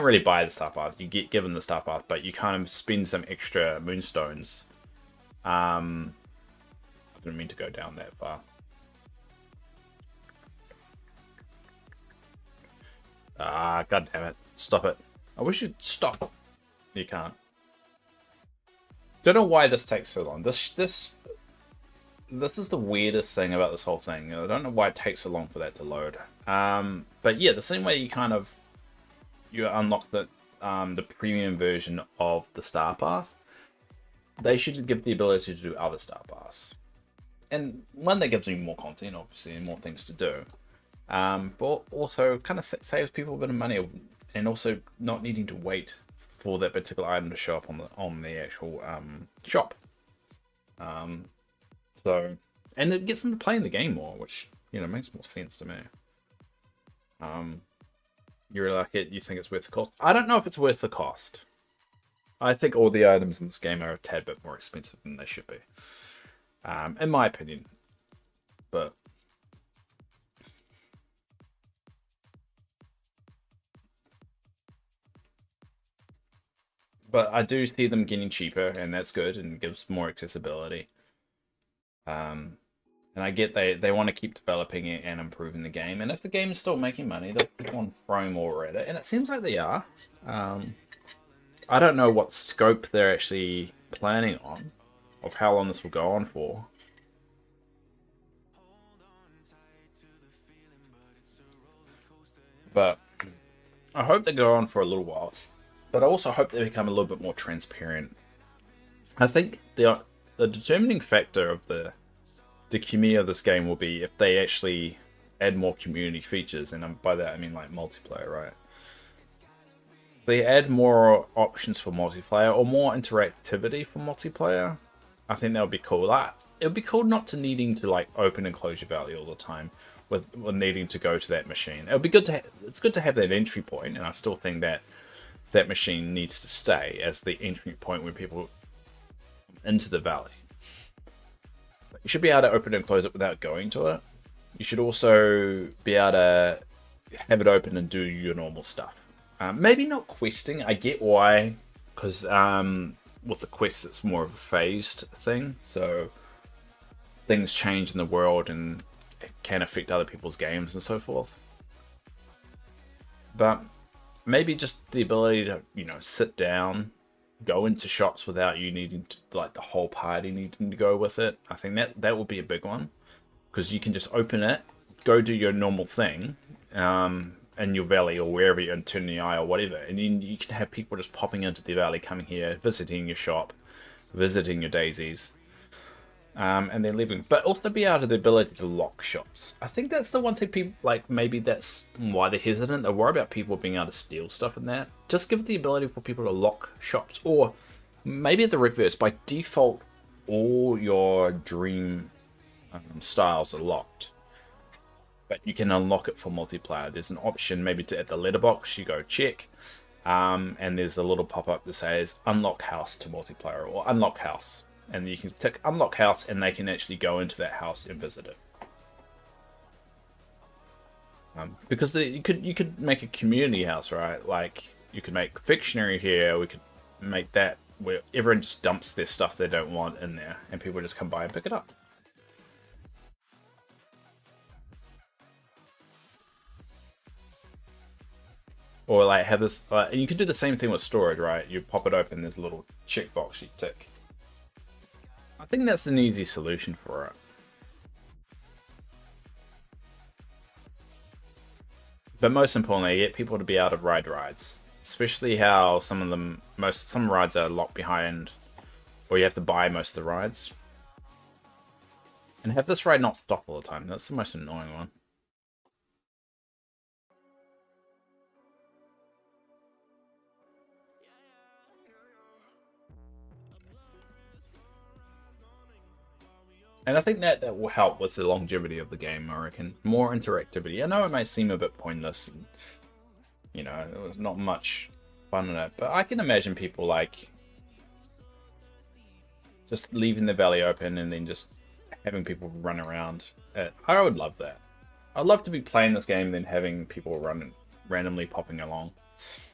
really buy the Star Pass, you get given the Star Pass, but you kind of spend some extra moonstones. I didn't mean to go down that far. Ah, god damn it. Stop it. I wish you'd stop. You can't. Don't know why this takes so long. This is the weirdest thing about this whole thing. I don't know why it takes so long for that to load. But yeah, the same way you unlock the premium version of the Star Pass, they should give the ability to do other Star Pass. And one that gives you more content, obviously, and more things to do. But also kind of saves people a bit of money, and also not needing to wait for that particular item to show up on the actual shop. So, and it gets them to play in the game more, which makes more sense to me. You really like it? You think it's worth the cost? I don't know if it's worth the cost. I think all the items in this game are a tad bit more expensive than they should be, in my opinion. But I do see them getting cheaper, and that's good, and gives more accessibility. And I get they want to keep developing it and improving the game. And if the game is still making money, they'll keep on throwing more at it. And it seems like they are. I don't know what scope they're actually planning on, of how long this will go on for. But I hope they go on for a little while. But I also hope they become a little bit more transparent. I think the determining factor of the community of this game will be if they actually add more community features, and by that I mean like multiplayer, right? If they add more options for multiplayer or more interactivity for multiplayer, I think that would be cool. It would be cool not to needing to like open and close your valley all the time, with needing to go to that machine. It would be good to it's good to have that entry point, and I still think that machine needs to stay as the entry point when people into the valley. You should be able to open and close it without going to it. You should also be able to have it open and do your normal stuff. Maybe not questing. I get why, because with the quests it's more of a phased thing. So things change in the world and it can affect other people's games and so forth. But maybe just the ability to, sit down, go into shops without you needing to, like the whole party needing to go with it. I think that would be a big one, because you can just open it, go do your normal thing in your valley or wherever you're in Turning Eye or whatever, and then you can have people just popping into the valley, coming here, visiting your shop, visiting your daisies, and then leaving. But also be able to the ability to lock shops. I think that's the one thing people like. Maybe that's why they're hesitant. They worry about people being able to steal stuff in that. Just give the ability for people to lock shops, or maybe the reverse. By default, all your dream styles are locked, but you can unlock it for multiplayer. There's an option maybe to at the letterbox you go check, and there's a little pop-up that says unlock house to multiplayer or unlock house, and you can tick unlock house and they can actually go into that house and visit it. Because you could make a community house, right? Like you could make Fictionary here, we could make that where everyone just dumps their stuff they don't want in there and people just come by and pick it up. Or like have this, and you can do the same thing with storage, right? You pop it open, there's a little checkbox you tick. I think that's an easy solution for it. But most importantly, get people to be able to ride rides. Especially how some rides are locked behind, or you have to buy most of the rides. And have this ride not stop all the time. That's the most annoying one. And I think that will help with the longevity of the game, I reckon. More interactivity. I know it may seem a bit pointless, and, you know, there was not much fun in it, but I can imagine people like just leaving the valley open and then just having people run around. I would love that. I'd love to be playing this game and then having people randomly popping along.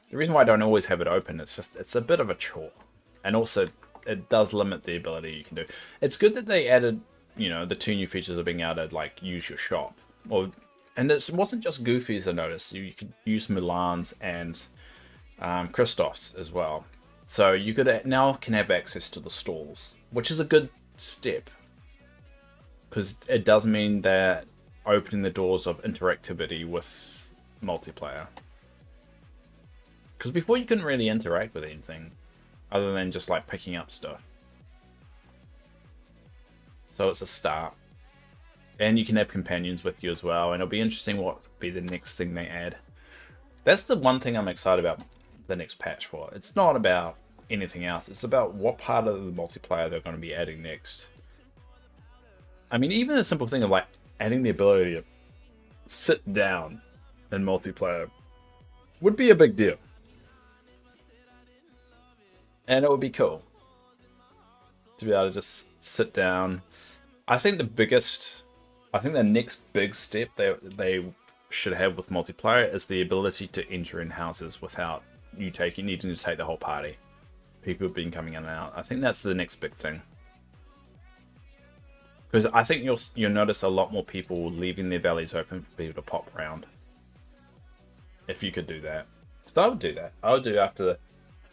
The reason why I don't always have it open, it's a bit of a chore. And also, it does limit the ability you can do. It's good that they added, you know, the 2 new features of being able to like use your shop, and it wasn't just Goofy's. I noticed you could use Mulan's and Kristoff's as well, so you could now can have access to the stalls, which is a good step because it does mean that opening the doors of interactivity with multiplayer. Because before you couldn't really interact with anything other than just like picking up stuff. So it's a start. And you can have companions with you as well. And it'll be interesting what will be the next thing they add. That's the one thing I'm excited about the next patch for. It's not about anything else. It's about what part of the multiplayer they're going to be adding next. I mean, even a simple thing of like adding the ability to sit down in multiplayer would be a big deal. And it would be cool to be able to just sit down. I think the next big step they should have with multiplayer is the ability to enter in houses without you needing to take the whole party. People have been coming in and out. I think that's the next big thing. Because I think you'll notice a lot more people leaving their valleys open for people to pop around. If you could do that. So I would do that. I would do after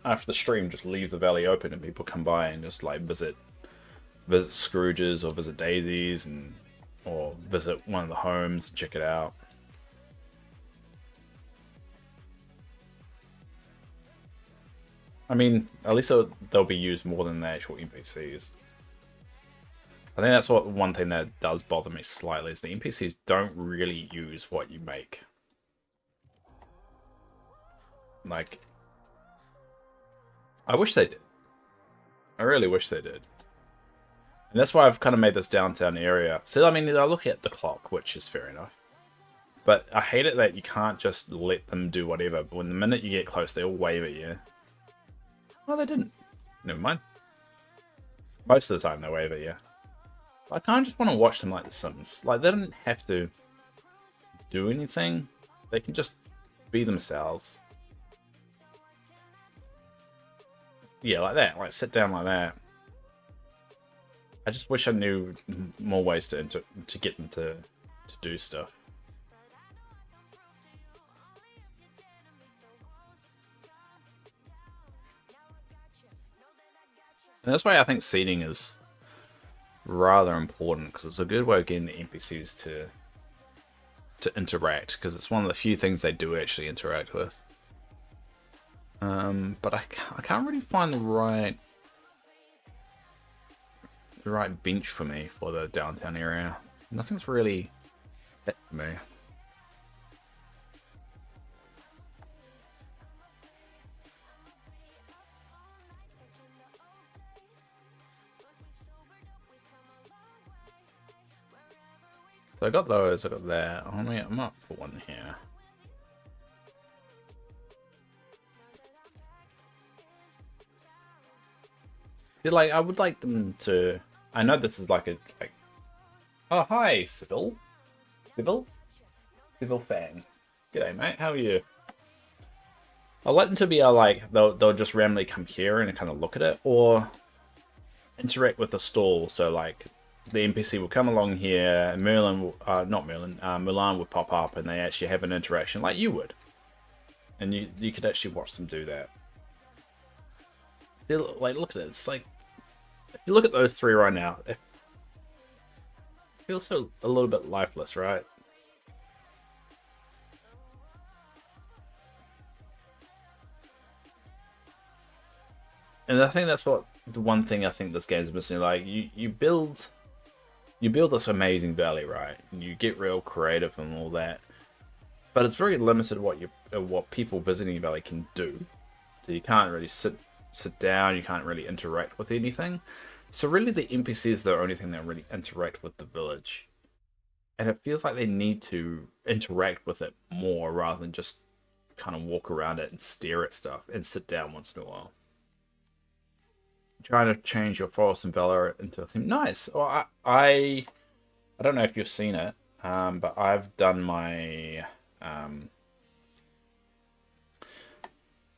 the stream, just leave the valley open and people come by and just like visit Scrooge's or visit Daisy's or visit one of the homes and check it out. I mean, at least they'll be used more than the actual NPCs. I think that's one thing that does bother me slightly is the NPCs don't really use what you make. Like, I wish they did. I really wish they did. And that's why I've kind of made this downtown area. So, I mean, I look at the clock, which is fair enough. But I hate it that you can't just let them do whatever. But when the minute you get close, they all wave at you. Oh, they didn't. Never mind. Most of the time they wave at you. I kind of just want to watch them like The Sims. Like, they don't have to do anything. They can just be themselves. Yeah, like that. Like, sit down like that. I just wish I knew more ways to get them to do stuff. And that's why I think seeding is rather important, because it's a good way of getting the NPCs to interact, because it's one of the few things they do actually interact with. But I can't really find the right bench for me for the downtown area. Nothing's really hit me. So I got those, I got that. I'm up for one here. Feel like I would like them to. I know this is like a oh hi, Civil fan. G'day mate, how are you? I'd like them to be like they'll just randomly come here and kind of look at it, or interact with the stall. So like the NPC will come along here, Mulan would pop up, and they actually have an interaction like you would, and you could actually watch them do that. Still, like, look at it. It's like if you look at those three right now, it feels so a little bit lifeless, right? And I think that's what the one thing I think this game is missing. Like you build this amazing valley, right? And you get real creative and all that, but it's very limited what people visiting the valley can do. So you can't really sit down. You can't really interact with anything. So really, the NPCs are the only thing that really interact with the village, and it feels like they need to interact with it more rather than just kind of walk around it and stare at stuff and sit down once in a while. Trying to change your forest and valor into a theme. Nice. Well, I don't know if you've seen it, but I've done my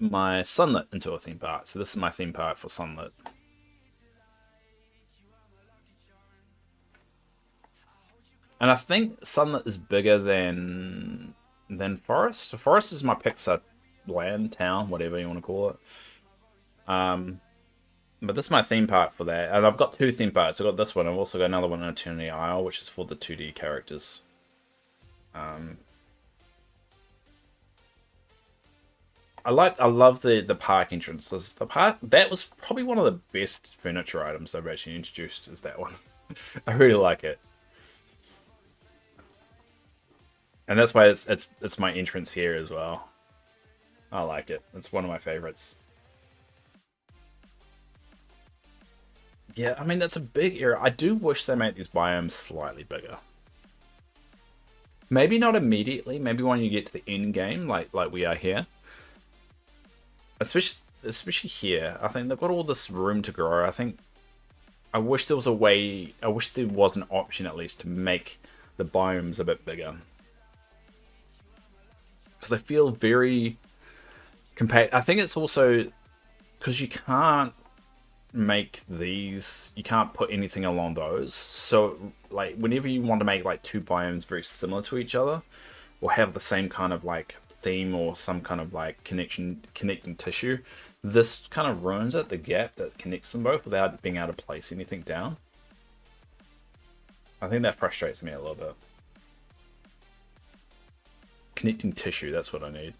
my Sunlit into a theme park. So this is my theme park for Sunlit. And I think Sunlit is bigger than Forest. So Forest is my Pixar land, town, whatever you want to call it. But this is my theme park for that. And I've got two theme parks. I've got this one. I've also got another one in Eternity Isle, which is for the 2D characters. I love the park entrances. The park, that was probably one of the best furniture items they've actually introduced, is that one. I really like it. And that's why it's my entrance here as well. I like it. It's one of my favorites. Yeah, I mean, that's a big area. I do wish they made these biomes slightly bigger. Maybe not immediately. Maybe when you get to the end game, like we are here. Especially here. I think they've got all this room to grow. I wish there was a way. I wish there was an option at least to make the biomes a bit bigger. Because they feel very compact. I think it's also because you can't make these, you can't put anything along those, so like whenever you want to make like two biomes very similar to each other or have the same kind of like theme or some kind of like connecting tissue, this kind of ruins it, the gap that connects them both, without being able to place anything down. I think that frustrates me a little bit. Connecting tissue, that's what I need.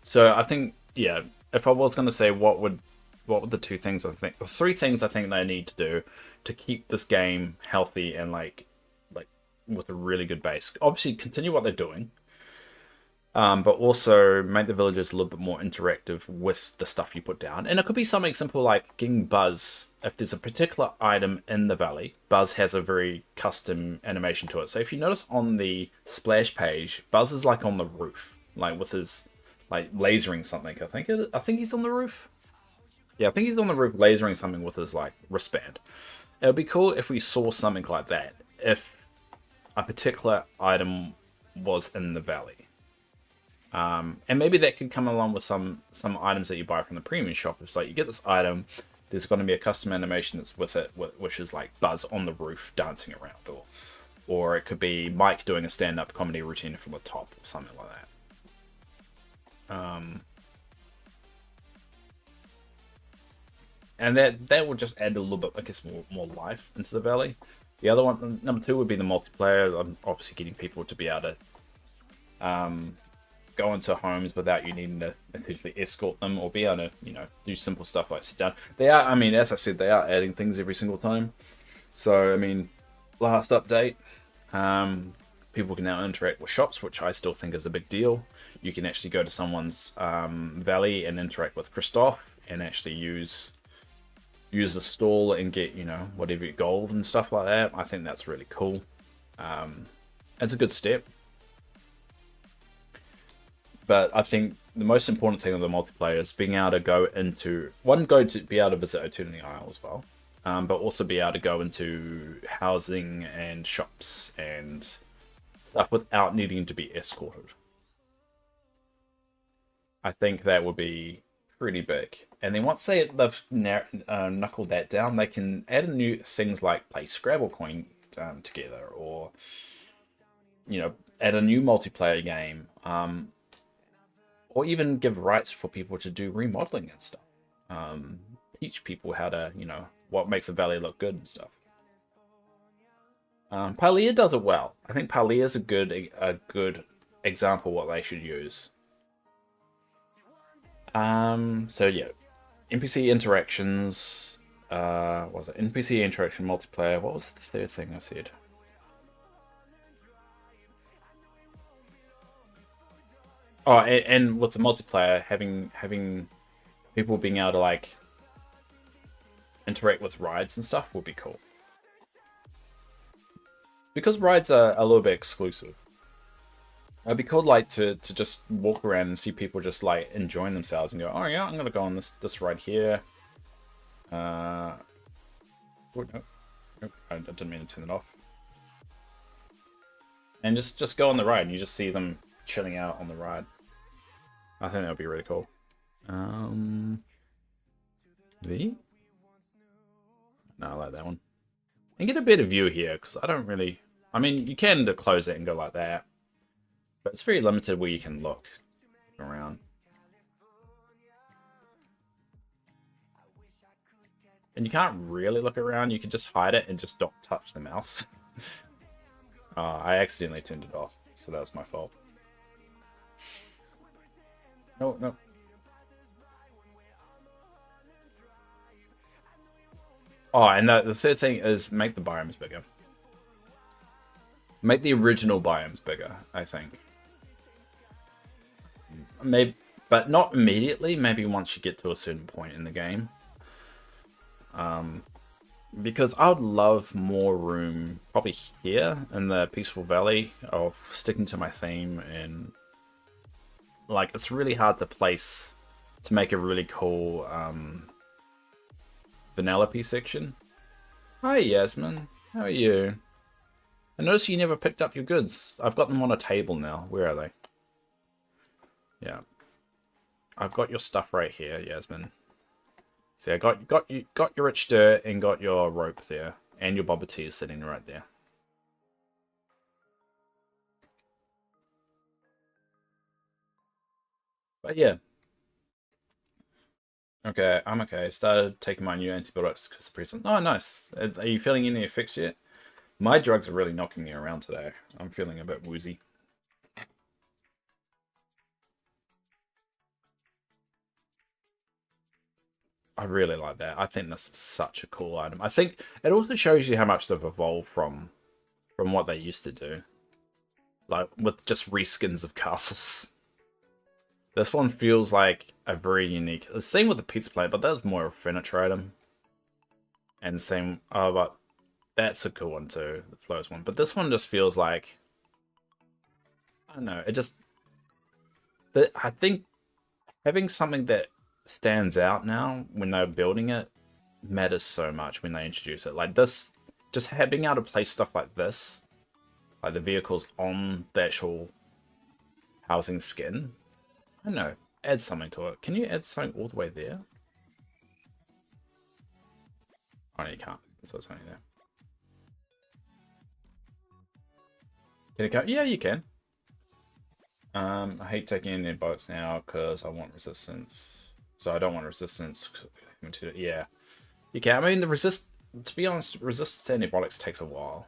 So I think, yeah, if I was going to say what would the two things I think, the three things I think they need to do to keep this game healthy and like with a really good base. Obviously, continue what they're doing, but also make the villagers a little bit more interactive with the stuff you put down. And it could be something simple like getting Buzz. If there's a particular item in the valley, Buzz has a very custom animation to it. So if you notice on the splash page, Buzz is like on the roof, like with his like lasering something. I think he's on the roof. Yeah, I think he's on the roof lasering something with his like wristband. It would be cool if we saw something like that if a particular item was in the valley. And maybe that could come along with some items that you buy from the premium shop. It's like you get this item, there's going to be a custom animation that's with it, which is like Buzz on the roof dancing around, or it could be Mike doing a stand-up comedy routine from the top or something like that. And that will just add a little bit, I guess, more life into the valley. The other one, number 2, would be the multiplayer. I'm obviously getting people to be able to go into homes without you needing to essentially escort them, or be able to, you know, do simple stuff like sit down. They are, I mean, as I said, they are adding things every single time. So, I mean, last update, people can now interact with shops, which I still think is a big deal. You can actually go to someone's valley and interact with Christoph and actually use the stall and get, you know, whatever gold and stuff like that. I think that's really cool. It's a good step. But I think the most important thing of the multiplayer is being able to go into... be able to visit Eternity Isle as well. But also be able to go into housing and shops and stuff without needing to be escorted. I think that would be pretty big. And then once they've knuckled that down, they can add new things like play Scrabble Coin together, or, you know, add a new multiplayer game, or even give rights for people to do remodeling and stuff. Teach people how to, you know, what makes a valley look good and stuff. Palia does it well. I think Palia is a good example of what they should use. So yeah, NPC interactions. What was it? NPC interaction multiplayer. What was the third thing I said? Oh, and with the multiplayer, having people being able to like interact with rides and stuff would be cool. Because rides are a little bit exclusive, it'd be cool like to just walk around and see people just like enjoying themselves and go, oh yeah, I'm gonna go on this ride here. Oh, no. Nope, I didn't mean to turn it off. And just go on the ride and you just see them chilling out on the ride. I think that would be really cool. V? No, I like that one. And get a better view here, because I don't really... I mean, you can close it and go like that. But it's very limited where you can look around. And you can't really look around. You can just hide it and just don't touch the mouse. I accidentally turned it off, so that's my fault. No. Oh, and the third thing is make the biomes bigger. Make the original biomes bigger, I think. Maybe, but not immediately. Maybe once you get to a certain point in the game. Because I would love more room, probably here in the Peaceful Valley, of sticking to my theme. And like, it's really hard to place to make a really cool Vanellope section. Hi Yasmin, how are you? I noticed you never picked up your goods. I've got them on a table now. Where are they? Yeah, I've got your stuff right here, Yasmin. See, I got your rich dirt and got your rope there, and your bobber tea is sitting right there. But yeah. Okay, I'm okay. Started taking my new antibiotics because the present. Oh, nice. Are you feeling any effects yet? My drugs are really knocking me around today. I'm feeling a bit woozy. I really like that. I think this is such a cool item. I think it also shows you how much they've evolved from what they used to do. Like, with just reskins of castles. This one feels like a very unique... The same with the pizza plate, but that's more of a furniture item. And the same... Oh, but that's a cool one too, the flows one. But this one just feels like... I don't know, it just... I think having something that stands out now when they're building it matters so much when they introduce it. Like this... Just being able to place stuff like this, like the vehicles on the actual housing skin... I don't know, add something to it. Can you add something all the way there? Oh, no, you can't. So it's only there. Can it go? Yeah, you can. I hate taking any boats now because I want resistance. So I don't want resistance. Yeah, you can. I mean, the resist. to be honest, resistance to antibiotics takes a while.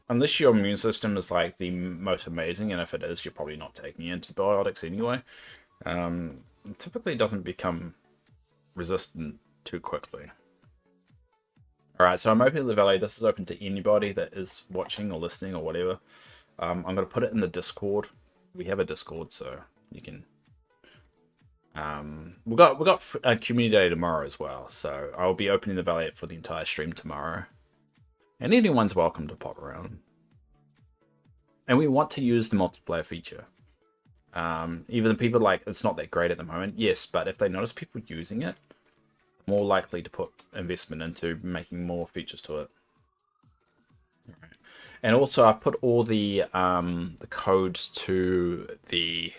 Unless your immune system is like the most amazing, and if it is, you're probably not taking antibiotics anyway. It typically doesn't become resistant too quickly. Alright, so I'm opening the Valley. This is open to anybody that is watching or listening or whatever. I'm going to put it in the Discord. We have a Discord, so you can... we got a community day tomorrow as well, so I'll be opening the Valley for the entire stream tomorrow. And anyone's welcome to pop around. And we want to use the multiplayer feature. Even the people like, it's not that great at the moment. Yes, but if they notice people using it, more likely to put investment into making more features to it. Right. And also, I've put all the codes to the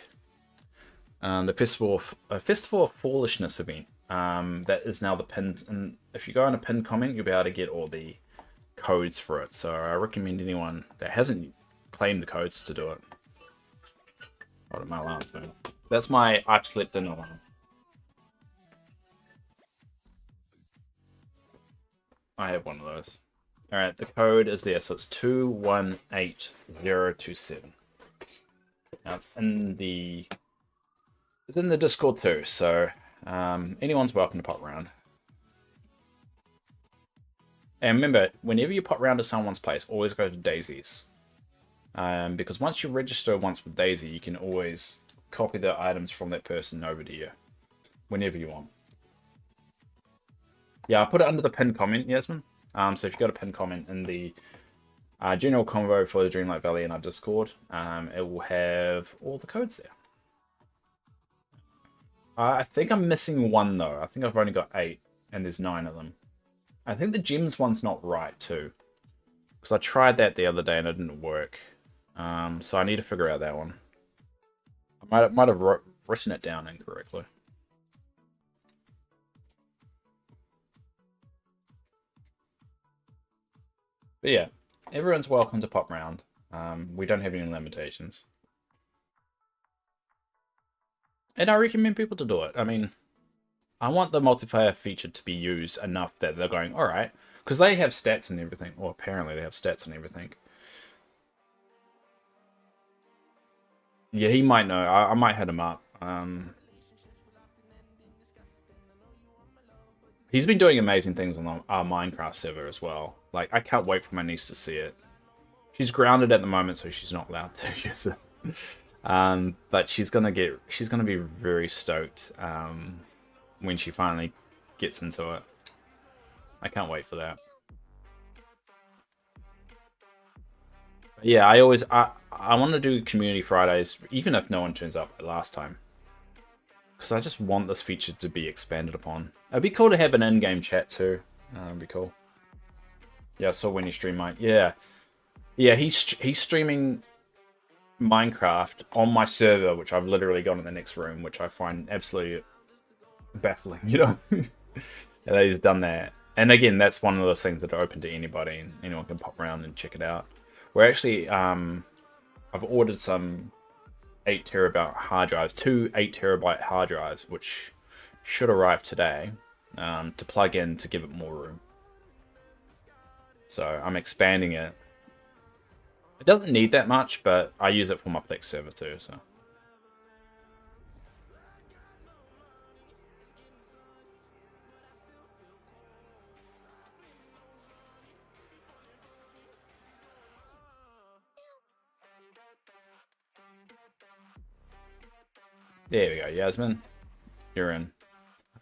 Festival of Foolishness event. That is now the pinned. And if you go on a pinned comment, you'll be able to get all the codes for it. So I recommend anyone that hasn't claimed the codes to do it. Right, my alarm phone. That's my I've slept in alarm. I have one of those. Alright, the code is there, so it's 218027. Now it's in the Discord too, so anyone's welcome to pop around. And remember, whenever you pop around to someone's place, always go to Daisy's. Because once you register once with Daisy, you can always copy the items from that person over to you. Whenever you want. Yeah, I put it under the pinned comment, Yasmin. So if you got a pinned comment in the general convo for the Dreamlight Valley in our Discord, it will have all the codes there. I think I'm missing one though. I think I've only got 8, and there's 9 of them. I think the gems one's not right too. Because I tried that the other day and it didn't work. So I need to figure out that one. I might have written it down incorrectly. But yeah, everyone's welcome to pop round. We don't have any limitations. And I recommend people to do it. I mean, I want the multiplayer feature to be used enough that they're going, alright. Because they have stats and everything. Or apparently they have stats and everything. Yeah, he might know. I might hit him up. He's been doing amazing things on our Minecraft server as well. Like, I can't wait for my niece to see it. She's grounded at the moment, so she's not allowed to use it. But she's gonna be very stoked when she finally gets into it. I can't wait for that. Yeah, I want to do community Fridays, even if no one turns up like last time. Because I just want this feature to be expanded upon. It'd be cool to have an in-game chat too. It'd be cool. Yeah, I saw when you stream mine. Yeah, he's streaming Minecraft on my server, which I've literally got in the next room, which I find absolutely baffling, you know. And he's done that. And again, that's one of those things that are open to anybody, and anyone can pop around and check it out. We're actually, I've ordered some 8 terabyte hard drives, 2 8 terabyte hard drives, which should arrive today, to plug in to give it more room. So I'm expanding it. It doesn't need that much, but I use it for my Plex server too, so. There we go, Yasmin. You're in.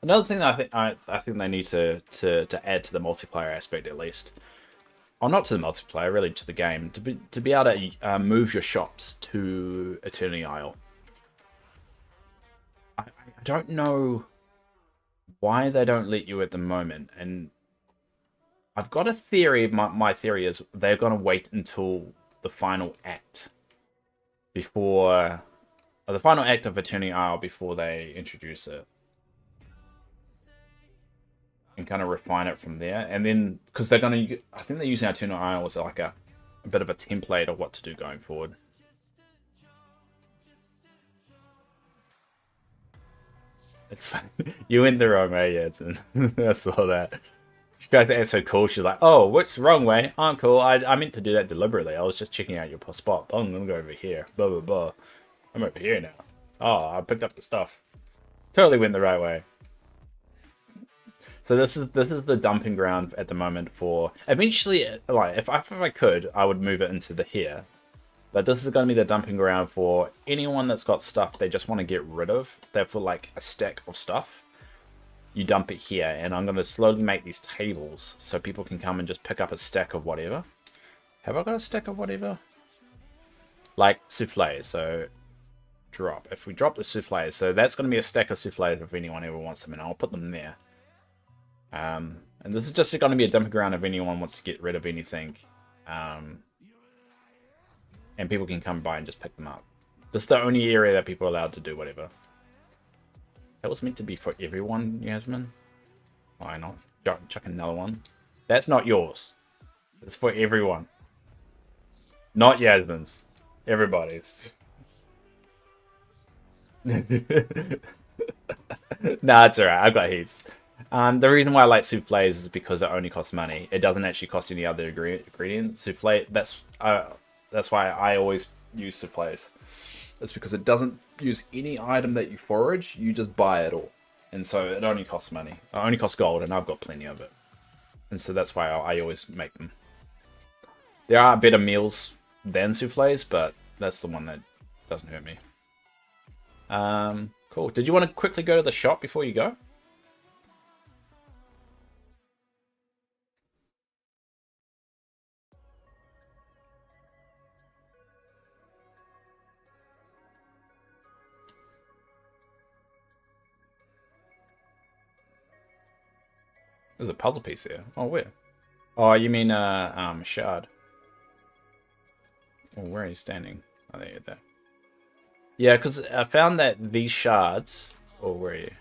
Another thing that I think they need to add to the multiplayer aspect at least, or not to the multiplayer, really to the game, to be able to move your shops to Eternity Isle. I don't know why they don't let you at the moment, and I've got a theory. My theory is they're going to wait until the final act before. The final act of Eternity Isle before they introduce it. And kind of refine it from there. And then, because they're going to, I think they're using Eternity Isle as like a bit of a template of what to do going forward. It's fine. You went the wrong way, yeah. I saw that. She guys are so cool. She's like, oh, what's the wrong way? I'm cool. I meant to do that deliberately. I was just checking out your spot. Oh, I'm gonna go over here. Blah blah blah. I'm over here now. Oh, I picked up the stuff. Totally went the right way. So this is the dumping ground at the moment for eventually. Like if I could, I would move it into the here. But this is going to be the dumping ground for anyone that's got stuff they just want to get rid of. Therefore, like a stack of stuff. You dump it here, and I'm going to slowly make these tables so people can come and just pick up a stack of whatever. Have I got a stack of whatever? Like souffles, so drop. If we drop the souffles, so that's going to be a stack of souffles if anyone ever wants them, and I'll put them there. And this is just going to be a dumping ground if anyone wants to get rid of anything. And people can come by and just pick them up. This is the only area that people are allowed to do whatever. That was meant to be for everyone, Yasmin. Why not? Chuck another one. That's not yours. It's for everyone. Not Yasmin's. Everybody's. Nah, it's alright. I've got heaps. The reason why I like souffles is because it only costs money. It doesn't actually cost any other ingredient. Souffle, that's why I always use souffles. It's because it doesn't use any item that you forage. You just buy it all. And so it only costs money. It only costs gold, and I've got plenty of it. And so that's why I always make them. There are better meals than souffles, but that's the one that doesn't hurt me. Cool. Did you want to quickly go to the shop before you go? There's a puzzle piece there. Oh, where? Oh, you mean shard. Oh, where are you standing? Oh, there you're there. Yeah, because I found that these shards... Oh, where are you?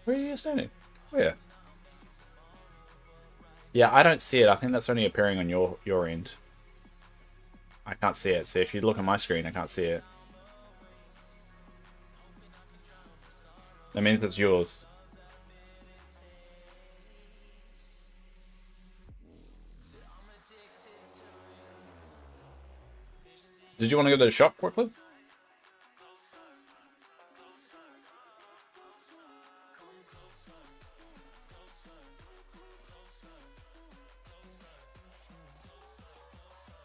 Where are you standing? Where? Yeah, I don't see it. I think that's only appearing on your end. I can't see it. See, if you look at my screen, I can't see it. That means it's yours. Did you want to go to the shop quickly?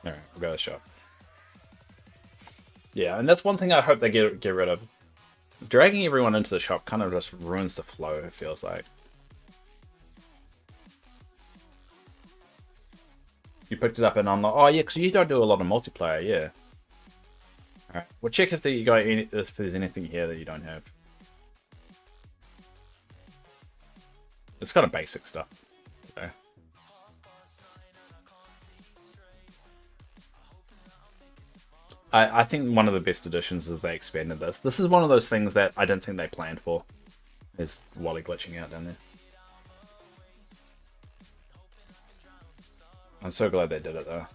Alright, we'll go to the shop. Yeah, and that's one thing I hope they get rid of. Dragging everyone into the shop kind of just ruins the flow, it feels like. You picked it up and I'm like, oh yeah, because you don't do a lot of multiplayer, yeah. Alright, we'll check if there's anything here that you don't have. It's kind of basic stuff. So. I think one of the best additions is they expanded this. This is one of those things that I don't think they planned for. Is Wally glitching out down there. I'm so glad they did it though.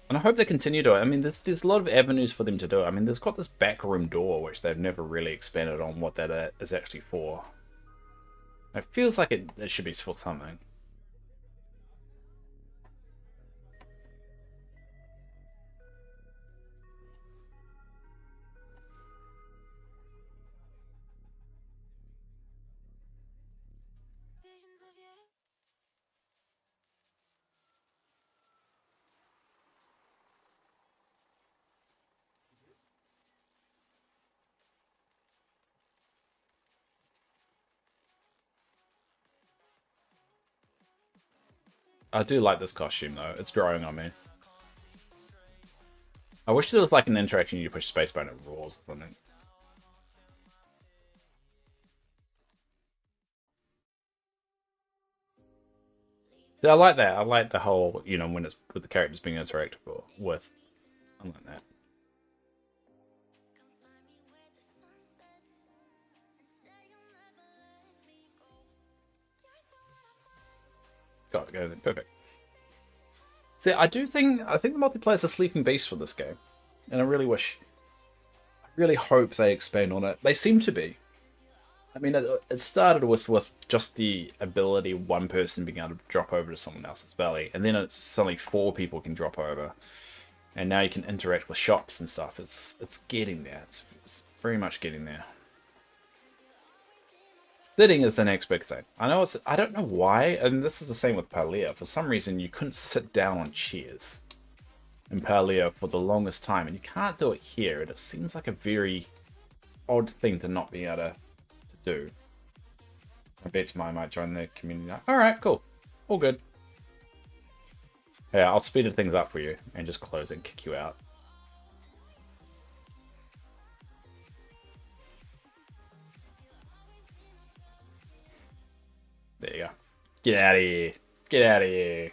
And I hope they continue to it. I mean, there's a lot of avenues for them to do it. I mean, there's got this back room door, which they've never really expanded on what that is actually for. It feels like it should be for something. I do like this costume though. It's growing on me. I wish there was like an interaction you push spacebar and it roars or something. Yeah, I like that. I like the whole, you know, when it's with the characters being interactable with. I like that. Got to go then. Perfect. See, I think the multiplayer is a sleeping beast for this game, and I really wish really hope they expand on it. They seem to be. I mean, it started with just the ability of one person being able to drop over to someone else's valley, and then it's suddenly 4 people can drop over, and now you can interact with shops and stuff. It's getting there. It's very much getting there. Sitting is the next big thing. I don't know why, and this is the same with Palia. For some reason, you couldn't sit down on chairs in Palia for the longest time, and you can't do it here. It seems like a very odd thing to not be able to do. I bet I might join the community now. Alright, cool. All good. Yeah, I'll speed things up for you and just close it and kick you out. There you go. Get out of here. Get out of here.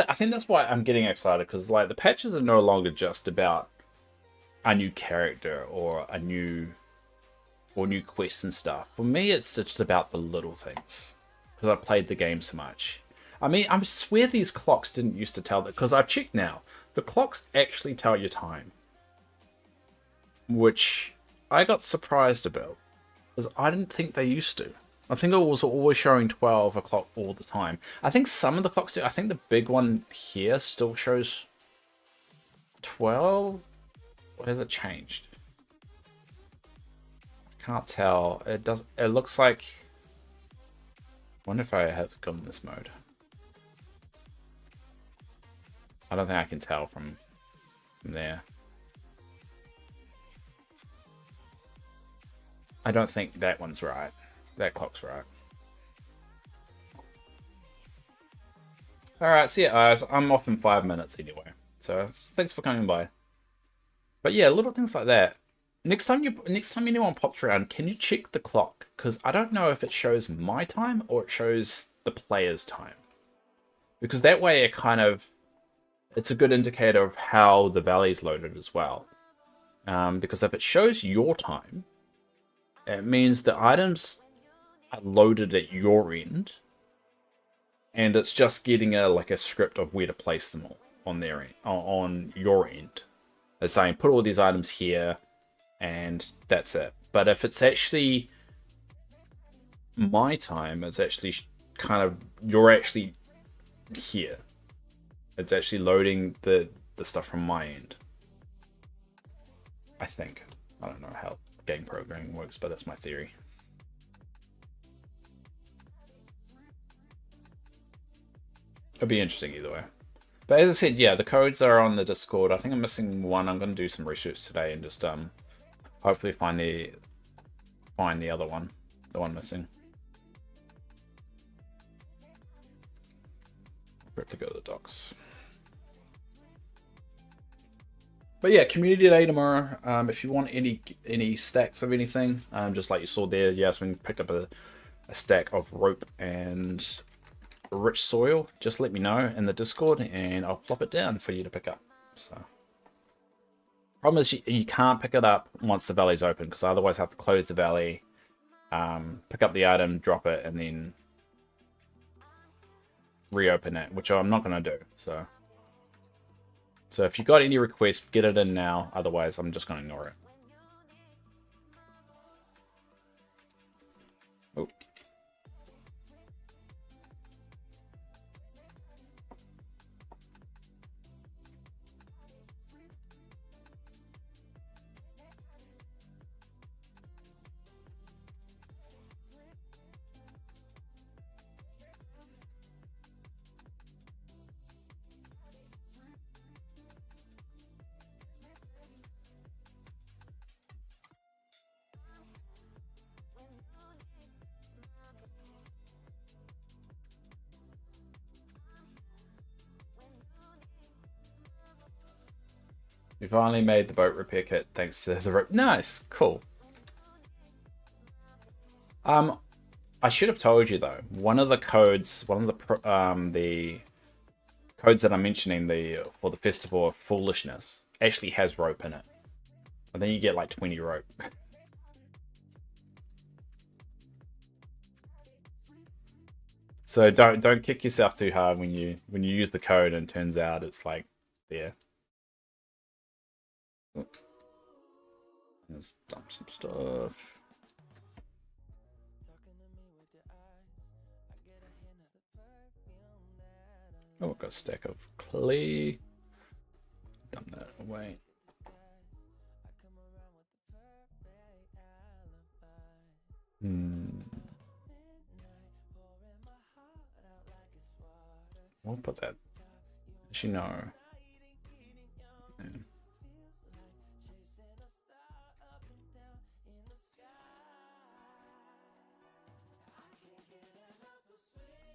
I think that's why I'm getting excited, because like the patches are no longer just about a new character or new quests and stuff. For me, it's just about the little things, because I played the game so much. I mean, I swear these clocks didn't used to tell that, because I've checked now. The clocks actually tell your time, which I got surprised about, because I didn't think they used to. I think it was always showing 12 o'clock all the time. I think some of the clocks do. I think the big one here still shows 12. Or has it changed? I can't tell. It does. It looks like. I wonder if I have gone in this mode. I don't think I can tell from there. I don't think that one's right. That clock's right. Alright, so yeah, guys, I'm off in 5 minutes anyway. So thanks for coming by. But yeah, little things like that. Next time anyone pops around, can you check the clock? Because I don't know if it shows my time or it shows the player's time. Because that way it's a good indicator of how the valley's loaded as well. Because if it shows your time, it means the items are loaded at your end, and it's just getting a script of where to place them all on their end, on your end. It's saying put all these items here, and that's it. But if it's actually my time, it's actually you're actually here. It's actually loading the stuff from my end. I think. I don't know how game programming works, but that's my theory. It'll be interesting either way. But as I said, yeah, the codes are on the Discord. I think I'm missing one. I'm going to do some research today and just hopefully find the other one, the one missing. We have to go to the docs. But yeah, community day tomorrow. If you want any stacks of anything, just like you saw there, Yasmin picked up a stack of rope and rich soil. Just let me know in the Discord, and I'll flop it down for you to pick up. So, problem is you can't pick it up once the valley's open, because I otherwise have to close the valley, pick up the item, drop it, and then reopen it, which I'm not going to do. So if you got any requests, get it in now. Otherwise, I'm just going to ignore it. Oh. We finally made the boat repair kit thanks to the rope. Nice, cool. I should have told you though. One of the codes, the codes that I'm mentioning, for the Festival of Foolishness, actually has rope in it. And then you get like 20 rope. So don't kick yourself too hard when you use the code and it turns out it's like there. Let's dump some stuff. Oh, I've got a stack of clay. Dump that away. We'll put that. Actually, no. Yeah.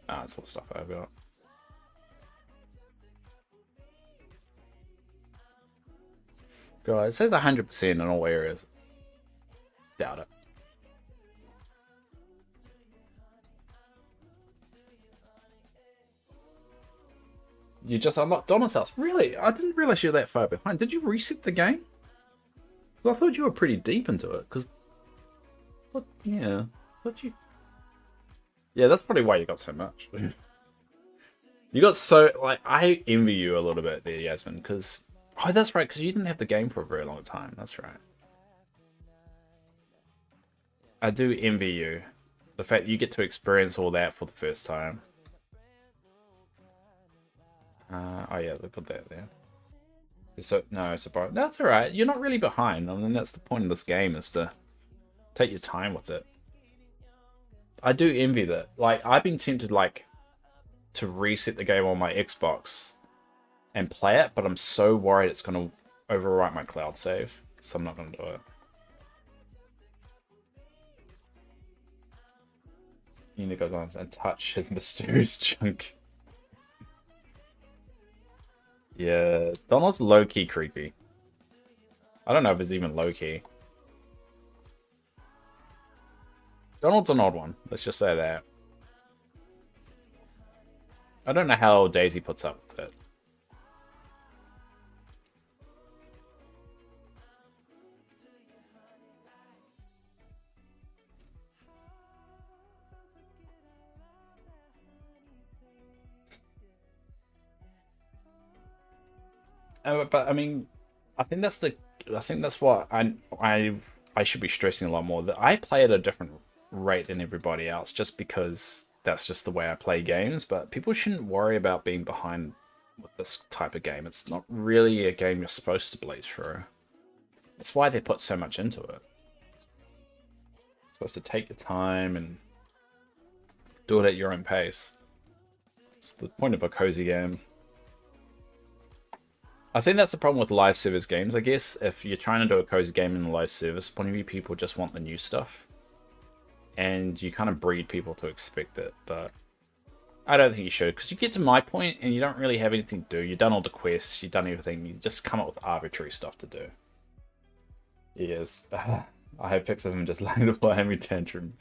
Ah, that's all stuff I've got. Guys, it says 100% in all areas. Doubt it. You just unlocked Donna's house. Really? I didn't realize you were that far behind. Did you reset the game? I thought you were pretty deep into it. Cause, yeah. Thought you. Yeah, that's probably why you got so much. You got so like I envy you a little bit there, Yasmin. Because oh, that's right. Because you didn't have the game for a very long time. That's right. I do envy you. The fact you get to experience all that for the first time. Oh yeah, look at that there. So no, it's about no, that's alright. You're not really behind. I mean, that's the point of this game is to take your time with it. I do envy that. Like I've been tempted like to reset the game on my Xbox and play it, but I'm so worried it's gonna overwrite my cloud save, so I'm not gonna do it. You need to go on and touch his mysterious junk. Yeah, Donald's low-key creepy. I don't know if it's even low-key. Donald's an odd one. Let's just say that. I don't know how Daisy puts up with it. But I mean, I think that's what I should be stressing a lot more. That I play at a different rate than everybody else, just because that's just the way I play games. But people shouldn't worry about being behind with this type of game. It's not really a game you're supposed to blaze through. That's why they put so much into it. You're supposed to take your time and do it at your own pace. It's the point of a cozy game. I think that's the problem with live service games. I guess if you're trying to do a cozy game in the live service point of view, people just want the new stuff. And you kind of breed people to expect it, but I don't think you should. Because you get to my point and you don't really have anything to do. You've done all the quests, you've done everything. You just come up with arbitrary stuff to do. Yes. I have pics of him just laying the Miami tantrum.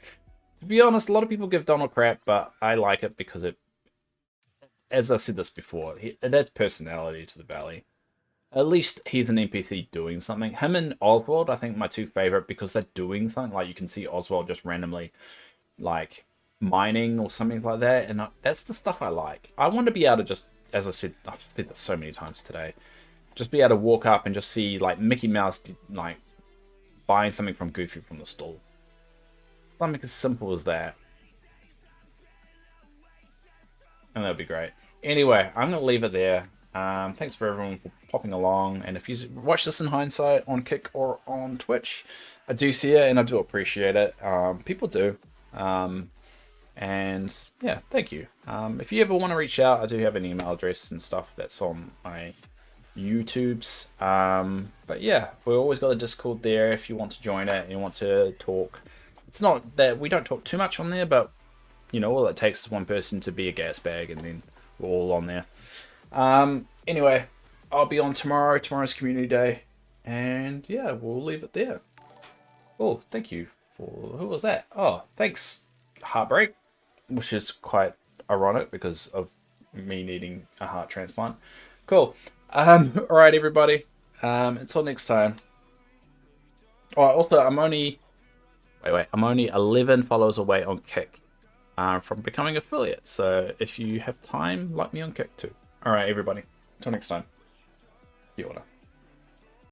To be honest, a lot of people give Donald crap, but I like it because it, as I said this before, it adds personality to the Valley. At least he's an NPC doing something. Him and Oswald, I think, my two favorite because they're doing something. Like, you can see Oswald just randomly, like, mining or something like that. And that's the stuff I like. I want to be able to just, as I said, I've said this so many times today, just be able to walk up and just see, like, Mickey Mouse, like, buying something from Goofy from the stall. Something as simple as that. And that would be great. Anyway, I'm going to leave it there. Thanks for everyone for popping along, and if you watch this in hindsight on Kick or on Twitch, I do see it and I do appreciate it. People do, and yeah, thank you. If you ever want to reach out, I do have an email address and stuff that's on my YouTubes. But yeah, we've always got a Discord there if you want to join it and you want to talk. It's not that we don't talk too much on there, but you know, all it takes is one person to be a gas bag and then we're all on there. Anyway, I'll be on tomorrow. Tomorrow's community day. And yeah, we'll leave it there. Oh, thank you for... Who was that? Oh, thanks, Heartbreak. Which is quite ironic because of me needing a heart transplant. Cool. Alright, everybody. Until next time. Oh, also, I'm only... Wait. I'm only 11 followers away on Kick. from becoming affiliates. So if you have time, like me on Kick too. All right, everybody. Until next time. Kia ora.